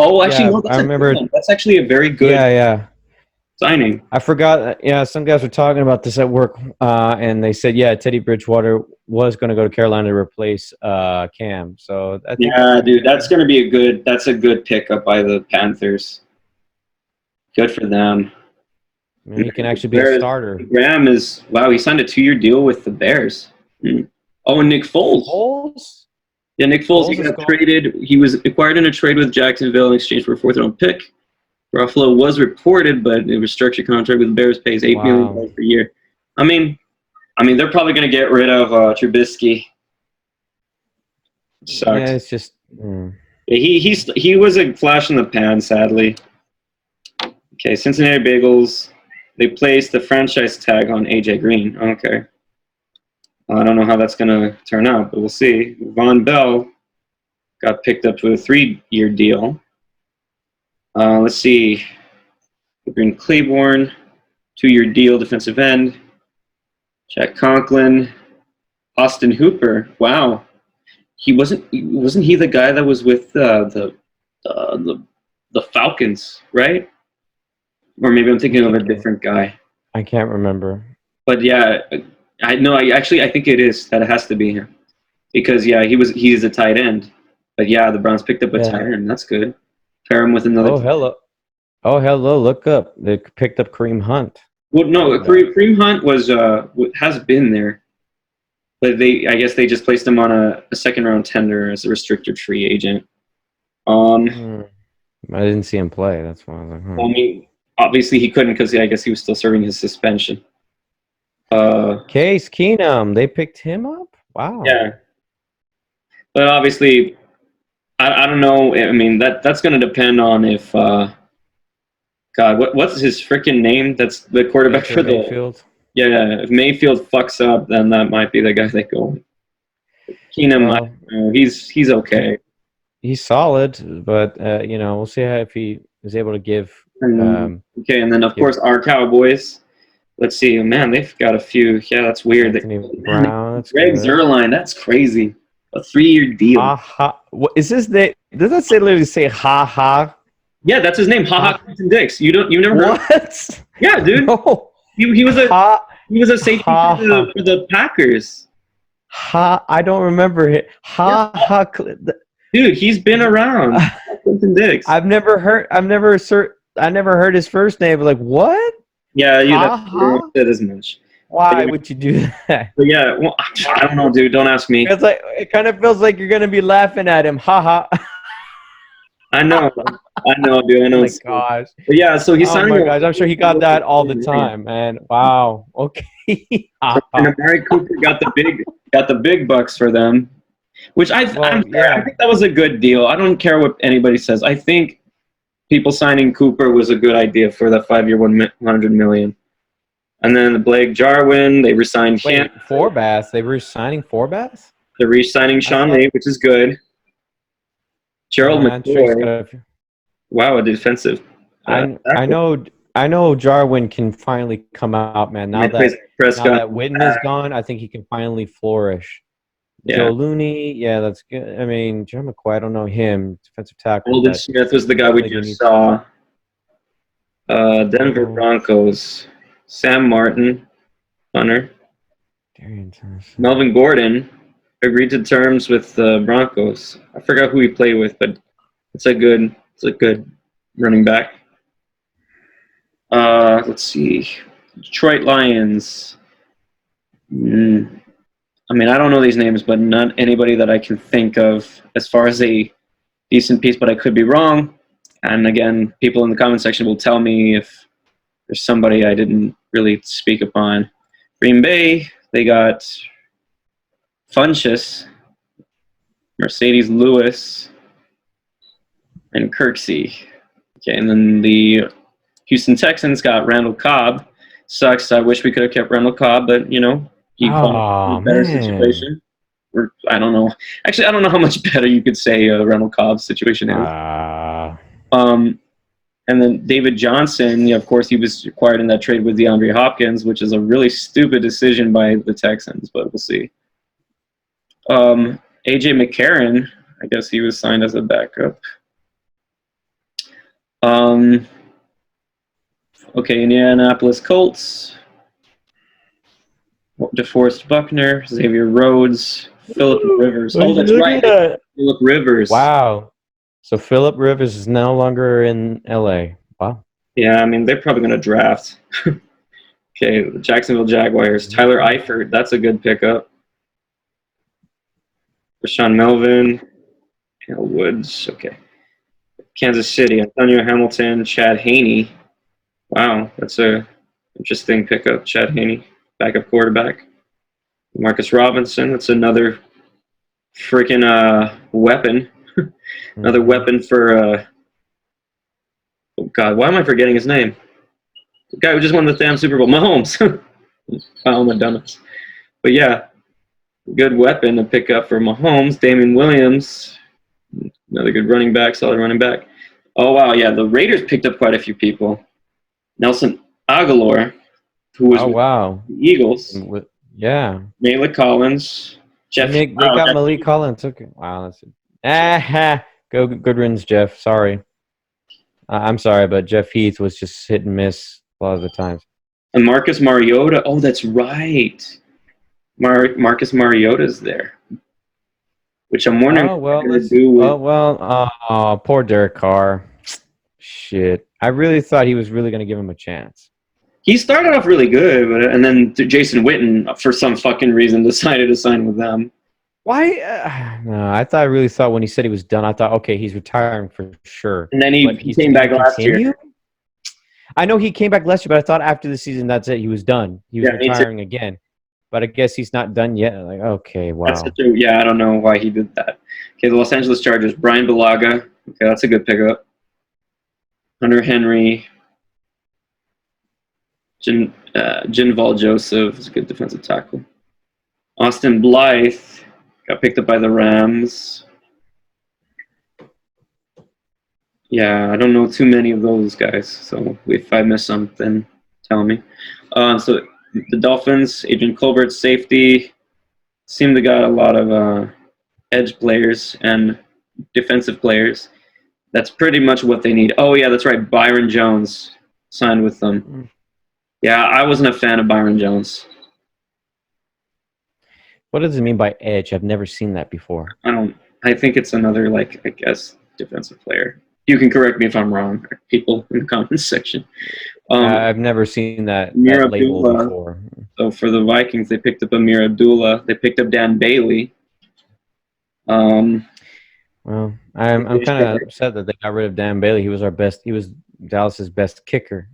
Yeah, I remember. That's actually a very good. Signing. I forgot. Yeah, some guys were talking about this at work, and they said, Teddy Bridgewater was going to go to Carolina to replace Cam. So dude, that's going to be a good pickup by the Panthers. Good for them. I mean, he can actually be a starter. Graham he signed a 2-year deal with the Bears. Oh, and Nick Foles. Yeah, Nick Foles, he got traded. He was acquired in a trade with Jacksonville in exchange for a 4th-round pick. Ruffalo was reported, but it was structured contract with the Bears, pays $8 million per year. I mean, they're probably going to get rid of Trubisky. Sucks. Yeah, it's just. He was a flash in the pan, sadly. Okay, Cincinnati Bengals. They placed the franchise tag on AJ Green. Okay. I don't know how that's going to turn out, but we'll see. Von Bell got picked up to a 3-year deal. Let's see. Green Claiborne, 2-year deal, defensive end. Jack Conklin, Austin Hooper. Wow, wasn't he the guy that was with the Falcons, right? Or maybe I'm thinking of a different guy. I can't remember. But yeah, I think it is that it has to be him because he is a tight end. But yeah, the Browns picked up a tight end. That's good. Pair him with another. Oh, hello! Look up. They picked up Kareem Hunt. Well, no, Kareem Hunt has been there, but I guess they just placed him on a 2nd-round tender as a restricted free agent. I didn't see him play. That's why I was like, I mean, obviously he couldn't because I guess he was still serving his suspension. Case Keenum, they picked him up. Wow. Yeah, but obviously, I don't know. I mean, that's going to depend on if God, what's his freaking name? That's the quarterback Baker for the Mayfield. yeah. If Mayfield fucks up, then that might be the guy they go with. Keenum, I Well, don't know. He's okay. he's solid, but you know, we'll see how if he is able to give. Okay, and then of course our Cowboys. Let's see, man, they've got a few. Yeah, that's weird. Anthony Man, Brown. That's Greg good. Zuerlein, that's crazy. A 3-year deal. Ha ha. What is this? Does that say literally say ha ha? Yeah, that's his name, HaHa Clinton Dix. You never heard? What? Yeah, dude. No. He was a Ha safety ha ha. for the Packers. Ha. I don't remember it. Ha ha. Dude, he's been around. Clinton Dix. I never heard his first name. Like what? Yeah, Ha-ha? that is much. Why would you do that? But yeah, well, I don't know, dude. Don't ask me. It's like it kind of feels like you're gonna be laughing at him. Ha ha. I know, dude. I know. Oh my gosh. But yeah, so he's Oh signing. my gosh, I'm sure he got that all the time, man. Wow. Okay. And Amari Cooper got the big bucks for them, which I think that was a good deal. I don't care what anybody says. I think people signing Cooper was a good idea for that 5-year, $100 million. And then Blake Jarwin, they re-signed him. Forbath. They were signing Forbath? They're re-signing Sean Lee, which is good. Gerald McCoy. Wow, a defensive. I know Jarwin can finally come out, man. Now that Witten is gone, I think he can finally flourish. Yeah. Joe Looney, yeah, that's good. I mean, Joe McCoy, I don't know him. Defensive tackle. Golden Smith was the guy we just saw. Denver Broncos. Sam Martin, Hunter. Melvin Gordon agreed to terms with the Broncos. I forgot who he played with, but it's a good running back. Let's see. Detroit Lions. I mean, I don't know these names, but not anybody that I can think of as far as a decent piece, but I could be wrong. And again, people in the comment section will tell me if there's somebody I didn't really speak upon. Green Bay, they got Funchess, Mercedes Lewis, and Kirksey. Okay, and then the Houston Texans got Randall Cobb. Sucks. I wish we could have kept Randall Cobb, but he found a better situation. I don't know. Actually, I don't know how much better you could say Randall Cobb's situation is. And then David Johnson, of course, he was acquired in that trade with DeAndre Hopkins, which is a really stupid decision by the Texans, but we'll see. AJ McCarron, I guess he was signed as a backup. Okay, Indianapolis Colts. DeForest Buckner, Xavier Rhodes, Phillip Rivers. Oh, that's right. Phillip Rivers. Wow. So Phillip Rivers is no longer in LA. Wow. Yeah, I mean, they're probably going to draft. Okay, the Jacksonville Jaguars. Tyler Eifert, that's a good pickup. Rashawn Melvin. Woods, okay. Kansas City, Antonio Hamilton, Chad Haney. Wow, that's a interesting pickup, Chad Haney, backup quarterback. Marcus Robinson, that's another freaking weapon. Another weapon for, oh God, why am I forgetting his name? The guy who just won the damn Super Bowl, Mahomes. Oh, my dumbass. But yeah, good weapon to pick up for Mahomes. Damian Williams, another good running back, solid running back. Oh, wow, yeah, the Raiders picked up quite a few people. Nelson Aguilar, who was with the Eagles. Yeah. Malik Collins. They got Malik Collins. Okay. Wow, that's it. Good riddance, Jeff. Sorry. I'm sorry, but Jeff Heath was just hit and miss a lot of the times. And Marcus Mariota. Oh, that's right. Marcus Mariota's there. Which I'm wondering what they're going to do with. Poor Derek Carr. Shit. I really thought he was really going to give him a chance. He started off really good, and then Jason Witten, for some fucking reason, decided to sign with them. Why? No, I really thought when he said he was done, I thought, okay, he's retiring for sure. And then he came back last year. I know he came back last year, but I thought after the season, that's it. He was done. He was Yeah, me too. retiring again. But I guess he's not done yet. Like, okay, That's wow. I don't know why he did that. Okay, the Los Angeles Chargers, Brian Bulaga. Okay, that's a good pickup. Hunter Henry. Jinval Joseph is a good defensive tackle. Austin Blythe got picked up by the Rams. Yeah, I don't know too many of those guys, so if I miss something, tell me. So the Dolphins, Adrian Colbert, safety, seem to got a lot of edge players and defensive players. That's pretty much what they need. Oh, yeah, that's right. Byron Jones signed with them. Yeah, I wasn't a fan of Byron Jones. What does it mean by edge? I've never seen that before. I think it's another, like, I guess, defensive player. You can correct me if I'm wrong, people in the comments section. I've never seen that label before. So for the Vikings, they picked up Amir Abdullah. They picked up Dan Bailey. Well, I'm kind of upset that they got rid of Dan Bailey. He was He was Dallas's best kicker.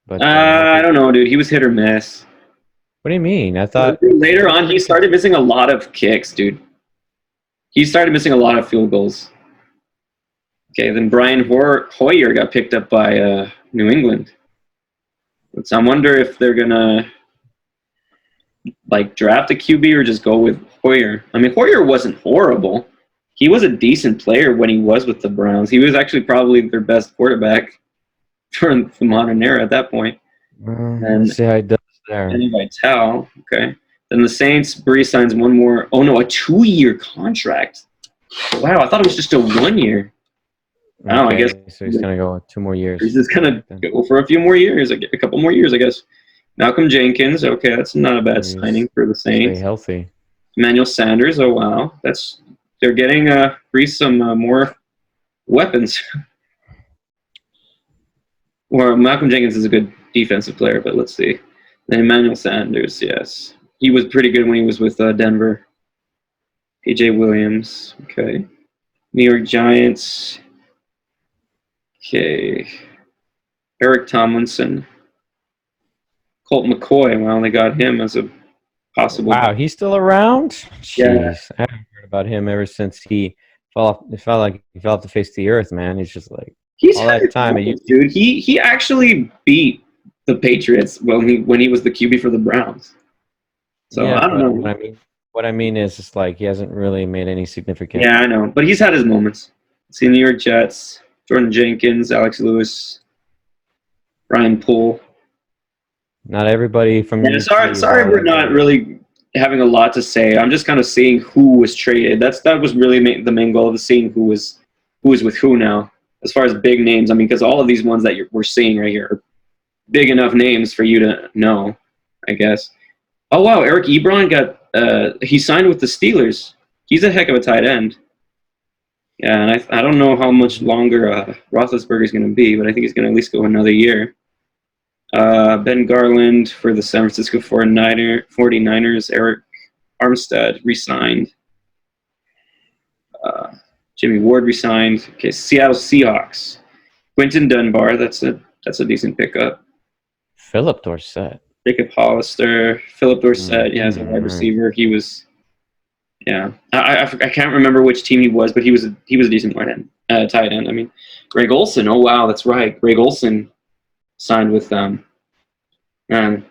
But I don't know, dude. He was hit or miss. What do you mean? I thought later on he started missing a lot of kicks, dude. He started missing a lot of field goals. Okay, then Brian Hoyer got picked up by New England. So I wonder if they're gonna like draft a QB or just go with Hoyer. I mean, Hoyer wasn't horrible. He was a decent player when he was with the Browns. He was actually probably their best quarterback for the modern era at that point. And see how he does there. And Vital, okay. Then the Saints, Bree signs one more. Oh no, a 2-year contract. Wow, I thought it was just a 1 year. Oh, I guess so. He's gonna go 2 more years. He's just gonna go for a few more years, a couple more years, I guess. Malcolm Jenkins, okay, that's not a bad signing for the Saints. Stay healthy. Emmanuel Sanders, oh wow, they're getting Bree some more weapons. Or Malcolm Jenkins is a good defensive player, but let's see. Then Emmanuel Sanders, yes, he was pretty good when he was with Denver. PJ Williams, okay. New York Giants. Okay. Eric Tomlinson. Colt McCoy. Well, they got him as a possible. Wow, he's still around? Jeez. Yeah. I haven't heard about him ever since he fell off. It felt like he fell off the face of the earth, man. He's just like all that time. Dude, he actually beat the Patriots when he was the QB for the Browns. So yeah, I don't know. What I mean is just like he hasn't really made any significant. Yeah, I know, but he's had his moments. See, New York Jets, Jordan Jenkins, Alex Lewis, Ryan Poole. Not everybody from. Yeah, sorry, we're not really having a lot to say. I'm just kind of seeing who was traded. That was really the main goal of seeing who is with who now. As far as big names, I mean, because all of these ones that we're seeing right here are big enough names for you to know, I guess. Oh wow, Eric Ebron got he signed with the Steelers. He's a heck of a tight end. Yeah, and I don't know how much longer Roethlisberger's going to be, but I think he's going to at least go another year. Ben Garland for the San Francisco 49ers. Eric Armstead re-signed. Jimmy Ward re-signed. Okay, Seattle Seahawks. Quentin Dunbar. That's a decent pickup. Philip Dorsett. Jacob Hollister. Philip Dorsett. Yeah, as a wide receiver, he was. Yeah, I can't remember which team he was, but he was a decent tight end. I mean, Greg Olson. Oh wow, that's right. Greg Olson signed with them. And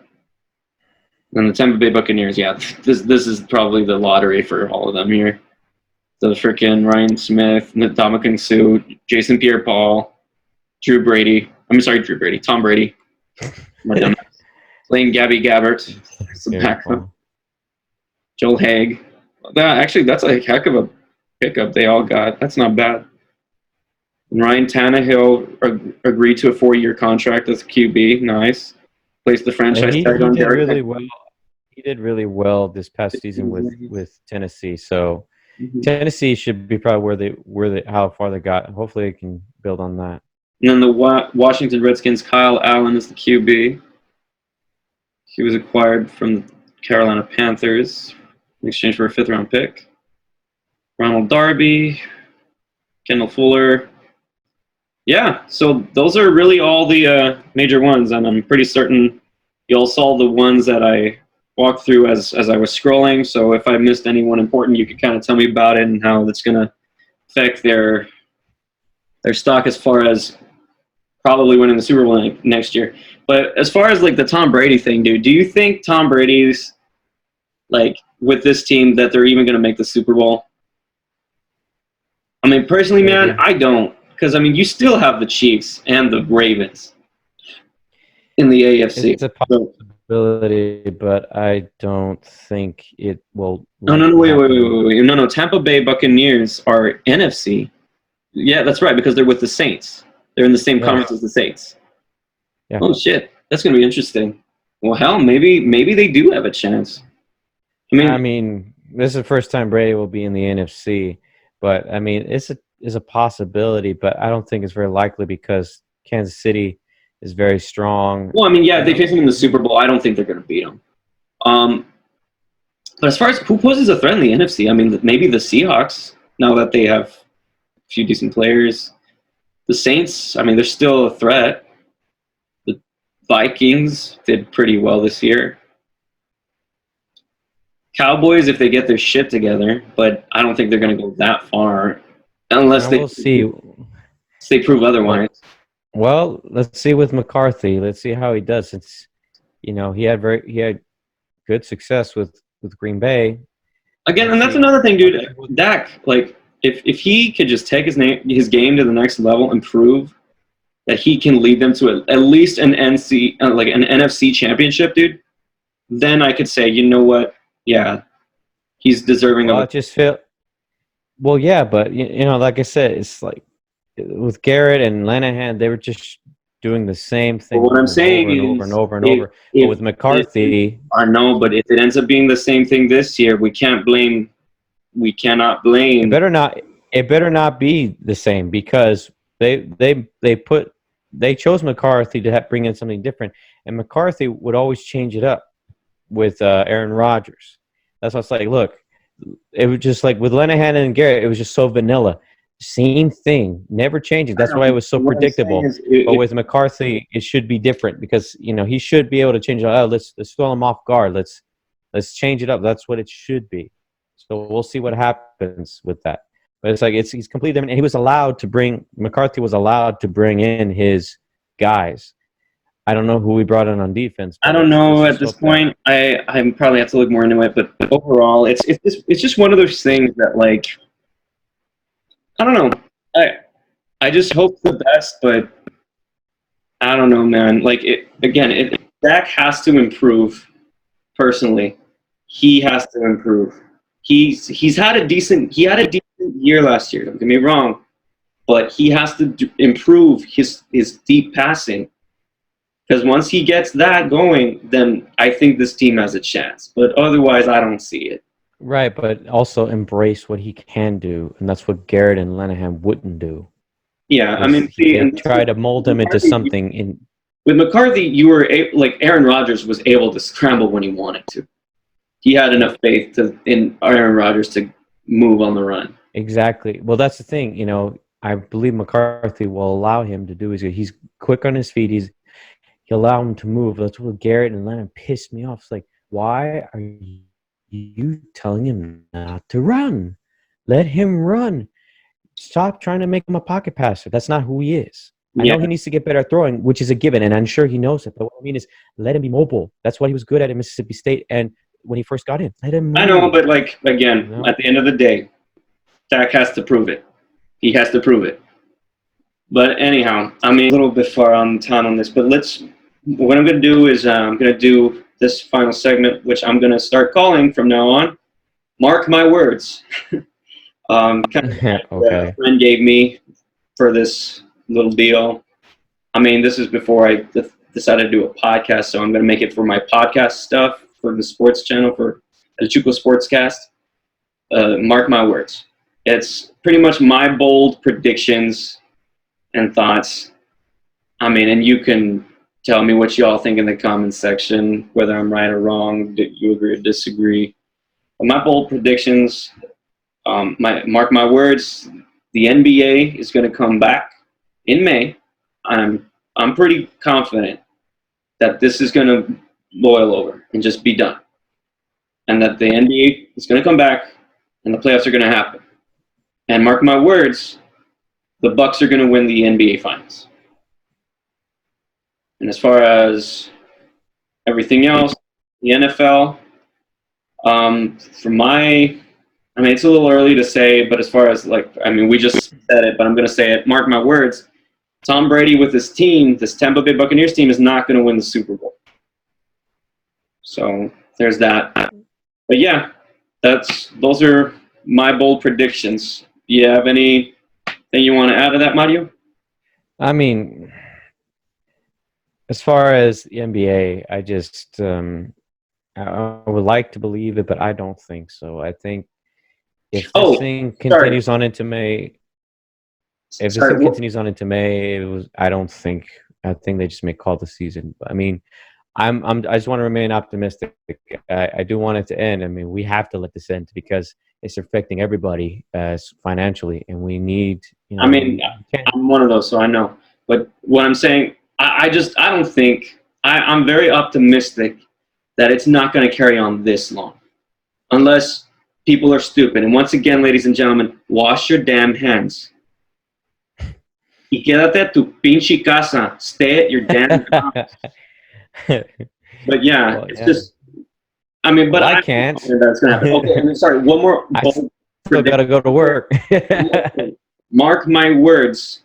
the Tampa Bay Buccaneers. Yeah, this is probably the lottery for all of them here. The freaking Ryan Smith, Ndamukong Suh, Jason Pierre-Paul, Tom Brady. Playing Gabby Gabbert. Joel Haig. That's a heck of a pickup they all got. That's not bad. And Ryan Tannehill agreed to a 4-year contract as a QB. Nice. Placed the franchise tag on Derek. He did really well this past season with Tennessee. So Tennessee should be probably how far they got. Hopefully they can build on that. And then the Washington Redskins, Kyle Allen is the QB. He was acquired from the Carolina Panthers in exchange for a 5th-round pick. Ronald Darby, Kendall Fuller. yeah, so those are really all the major ones, and I'm pretty certain you all saw the ones that I walked through as I was scrolling. So if I missed anyone important, you could kind of tell me about it and how that's going to affect their stock as far as probably winning the Super Bowl next year. But as far as like the Tom Brady thing, dude, do you think Tom Brady's like with this team that they're even going to make the Super Bowl? I mean, personally, man, I don't, because I mean, you still have the Chiefs and the Ravens in the AFC. It's a possibility, but I don't think it will. No, wait. No, Tampa Bay Buccaneers are NFC. Yeah, that's right, because they're with the Saints. They're in the same conference as the Saints. Yeah. Oh shit, that's gonna be interesting. Well, hell, maybe they do have a chance. I mean, this is the first time Brady will be in the NFC, but I mean, it's a possibility, but I don't think it's very likely because Kansas City is very strong. Well, I mean, yeah, if they face them in the Super Bowl, I don't think they're gonna beat them. But as far as who poses a threat in the NFC, I mean, maybe the Seahawks, now that they have a few decent players. The Saints, I mean, they're still a threat. The Vikings did pretty well this year. Cowboys, if they get their shit together, but I don't think they're going to go that far unless they prove otherwise. Well, let's see with McCarthy. Let's see how he does. Since he had good success with Green Bay. Again, and that's another thing, dude. Dak, like if he could just take his game to the next level and prove that he can lead them to at least an NFC championship, dude, then I could say, you know what? Yeah, he's deserving of it. Well, yeah, but like I said, it's like with Garrett and Linehan, they were just doing the same thing. But what I'm saying over and over. But with McCarthy, I know, but if it ends up being the same thing this year, we cannot blame. It better not be the same because they chose McCarthy to bring in something different, and McCarthy would always change it up with Aaron Rodgers. That's why it's like, look, it was just like with Linehan and Garrett, it was just so vanilla. Same thing, never changing. That's why it was so predictable. But with McCarthy, it should be different because he should be able to change it. Oh, let's throw him off guard. Let's change it up. That's what it should be. So we'll see what happens with that. But it's like he's completely different. And McCarthy was allowed to bring in his guys. I don't know who we brought in on defense. I don't know at this point. I probably have to look more into it. But overall, it's just one of those things that, like, I don't know. I just hope the best, but I don't know, man. Like, Dak has to improve. Personally, he has to improve. He's had a decent year last year. Don't get me wrong, but he has to improve his deep passing. Because once he gets that going, then I think this team has a chance. But otherwise, I don't see it. Right, but also embrace what he can do, and that's what Garrett and Linehan wouldn't do. Yeah, I mean, try to mold him into something. With McCarthy, you were like Aaron Rodgers was able to scramble when he wanted to. He had enough faith in Aaron Rodgers to move on the run. Exactly. Well, that's the thing. I believe McCarthy will allow him to do. He's quick on his feet. He'll allow him to move. That's what Garrett and Lennon pissed me off. It's like, why are you telling him not to run? Let him run. Stop trying to make him a pocket passer. That's not who he is. I know he needs to get better at throwing, which is a given, and I'm sure he knows it. But what I mean is, let him be mobile. That's what he was good at Mississippi State, and when he first got in, let him move. I know, but like again, at the end of the day, Dak has to prove it. He has to prove it. But anyhow, I mean, a little bit far on time on this, but what I'm going to do is I'm going to do this final segment, which I'm going to start calling from now on. Mark my words. Okay. A friend gave me for this little deal. I mean, this is before I decided to do a podcast, so I'm going to make it for my podcast stuff for the sports channel for the Chuco Sportscast. Mark my words. It's pretty much my bold predictions and thoughts. I mean, and you can tell me what you all think in the comments section, whether I'm right or wrong, do you agree or disagree. But my bold predictions, mark my words, the NBA is going to come back in May, I'm pretty confident that this is going to boil over and just be done, and that the NBA is going to come back and the playoffs are going to happen. And mark my words, the Bucks are going to win the NBA Finals. And as far as everything else, the NFL, it's a little early to say, but as far as we just said it, but I'm going to say it. Mark my words, Tom Brady with his team, this Tampa Bay Buccaneers team, is not going to win the Super Bowl. So there's that. But yeah, those are my bold predictions. Do you have anything you want to add to that, Mario? I mean, as far as the NBA, I just I would like to believe it, but I don't think so. I think if this thing continues on into May, I think they just may call the season. I mean, I just want to remain optimistic. I do want it to end. I mean, we have to let this end because it's affecting everybody financially, and we need. I mean, I'm one of those, so I know. But what I'm saying, I'm very optimistic that it's not going to carry on this long, unless people are stupid. And once again, ladies and gentlemen, wash your damn hands. Y quédate a tu pinche casa. Stay at your damn house. But yeah, just. I mean, but I can't. That's gonna happen. Okay, I'm sorry. One more. I still gotta go to work. Mark my words.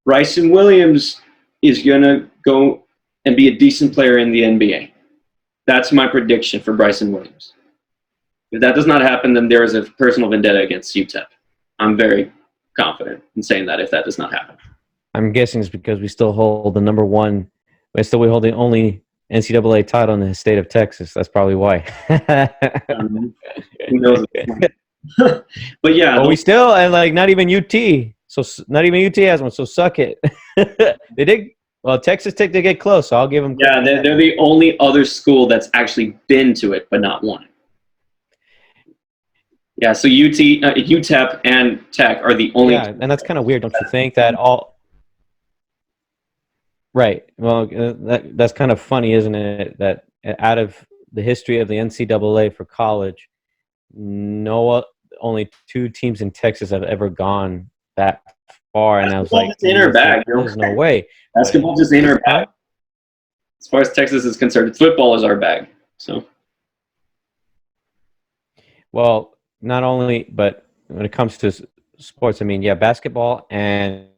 Bryson Williams is gonna go and be a decent player in the NBA. That's my prediction for Bryson Williams. If that does not happen, then there is a personal vendetta against UTEP. I'm very confident in saying that if that does not happen. I'm guessing it's because we still hold the number one. We hold the only NCAA title in the state of Texas. That's probably why. Who knows? But yeah. But we still, and not even UT. So not even UT has one. So suck it. They did. Well, Texas Tech did get close. So I'll give them. Yeah, they're the only other school that's actually been to it but not won it. Yeah, so UTEP and Tech are the only. Yeah, and that's kind of weird, don't you think? That all. Right. Well, that's kind of funny, isn't it? That out of the history of the NCAA for college, only 2 teams in Texas have ever gone that far, and I was like, "There's no way." Basketball just ain't our bag. As far as Texas is concerned, football is our bag. So. Well, not only, but when it comes to sports, I mean, yeah, basketball and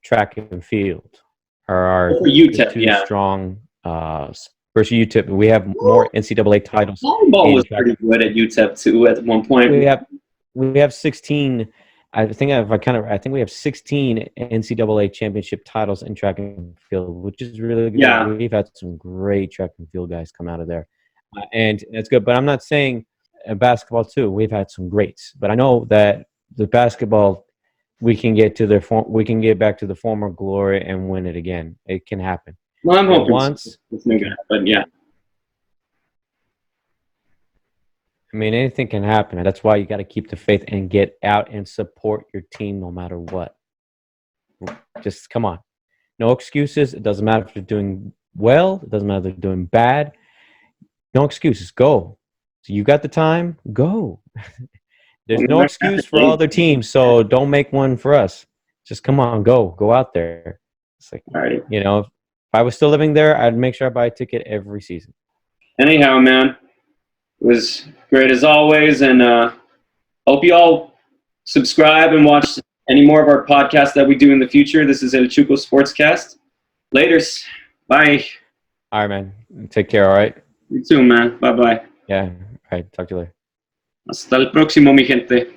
track and field are our UTEP, strong. Versus UTEP, we have more NCAA titles. Volleyball was pretty good at UTEP too at one point. We have 16. I think we have 16 NCAA championship titles in track and field, which is really good. Yeah. We've had some great track and field guys come out of there, and it's good. But I'm not saying basketball too. We've had some greats, but I know that the basketball we can get back to the former glory and win it again. It can happen. Well, I'm hoping once, it's not gonna happen. Yeah. I mean, anything can happen, and that's why you got to keep the faith and get out and support your team no matter what. Just come on. No excuses. It doesn't matter if you're doing well. It doesn't matter if you're doing bad. No excuses. Go. So you got the time. Go. There's no excuse for other teams, so don't make one for us. Just come on. Go out there. It's like, all right. If I was still living there, I'd make sure I buy a ticket every season. Anyhow, man. It was great as always, and hope you all subscribe and watch any more of our podcasts that we do in the future. This is El Chuco Sportscast. Laters. Bye. All right, man. Take care, all right? You too, man. Bye-bye. Yeah. All right. Talk to you later. Hasta el próximo, mi gente.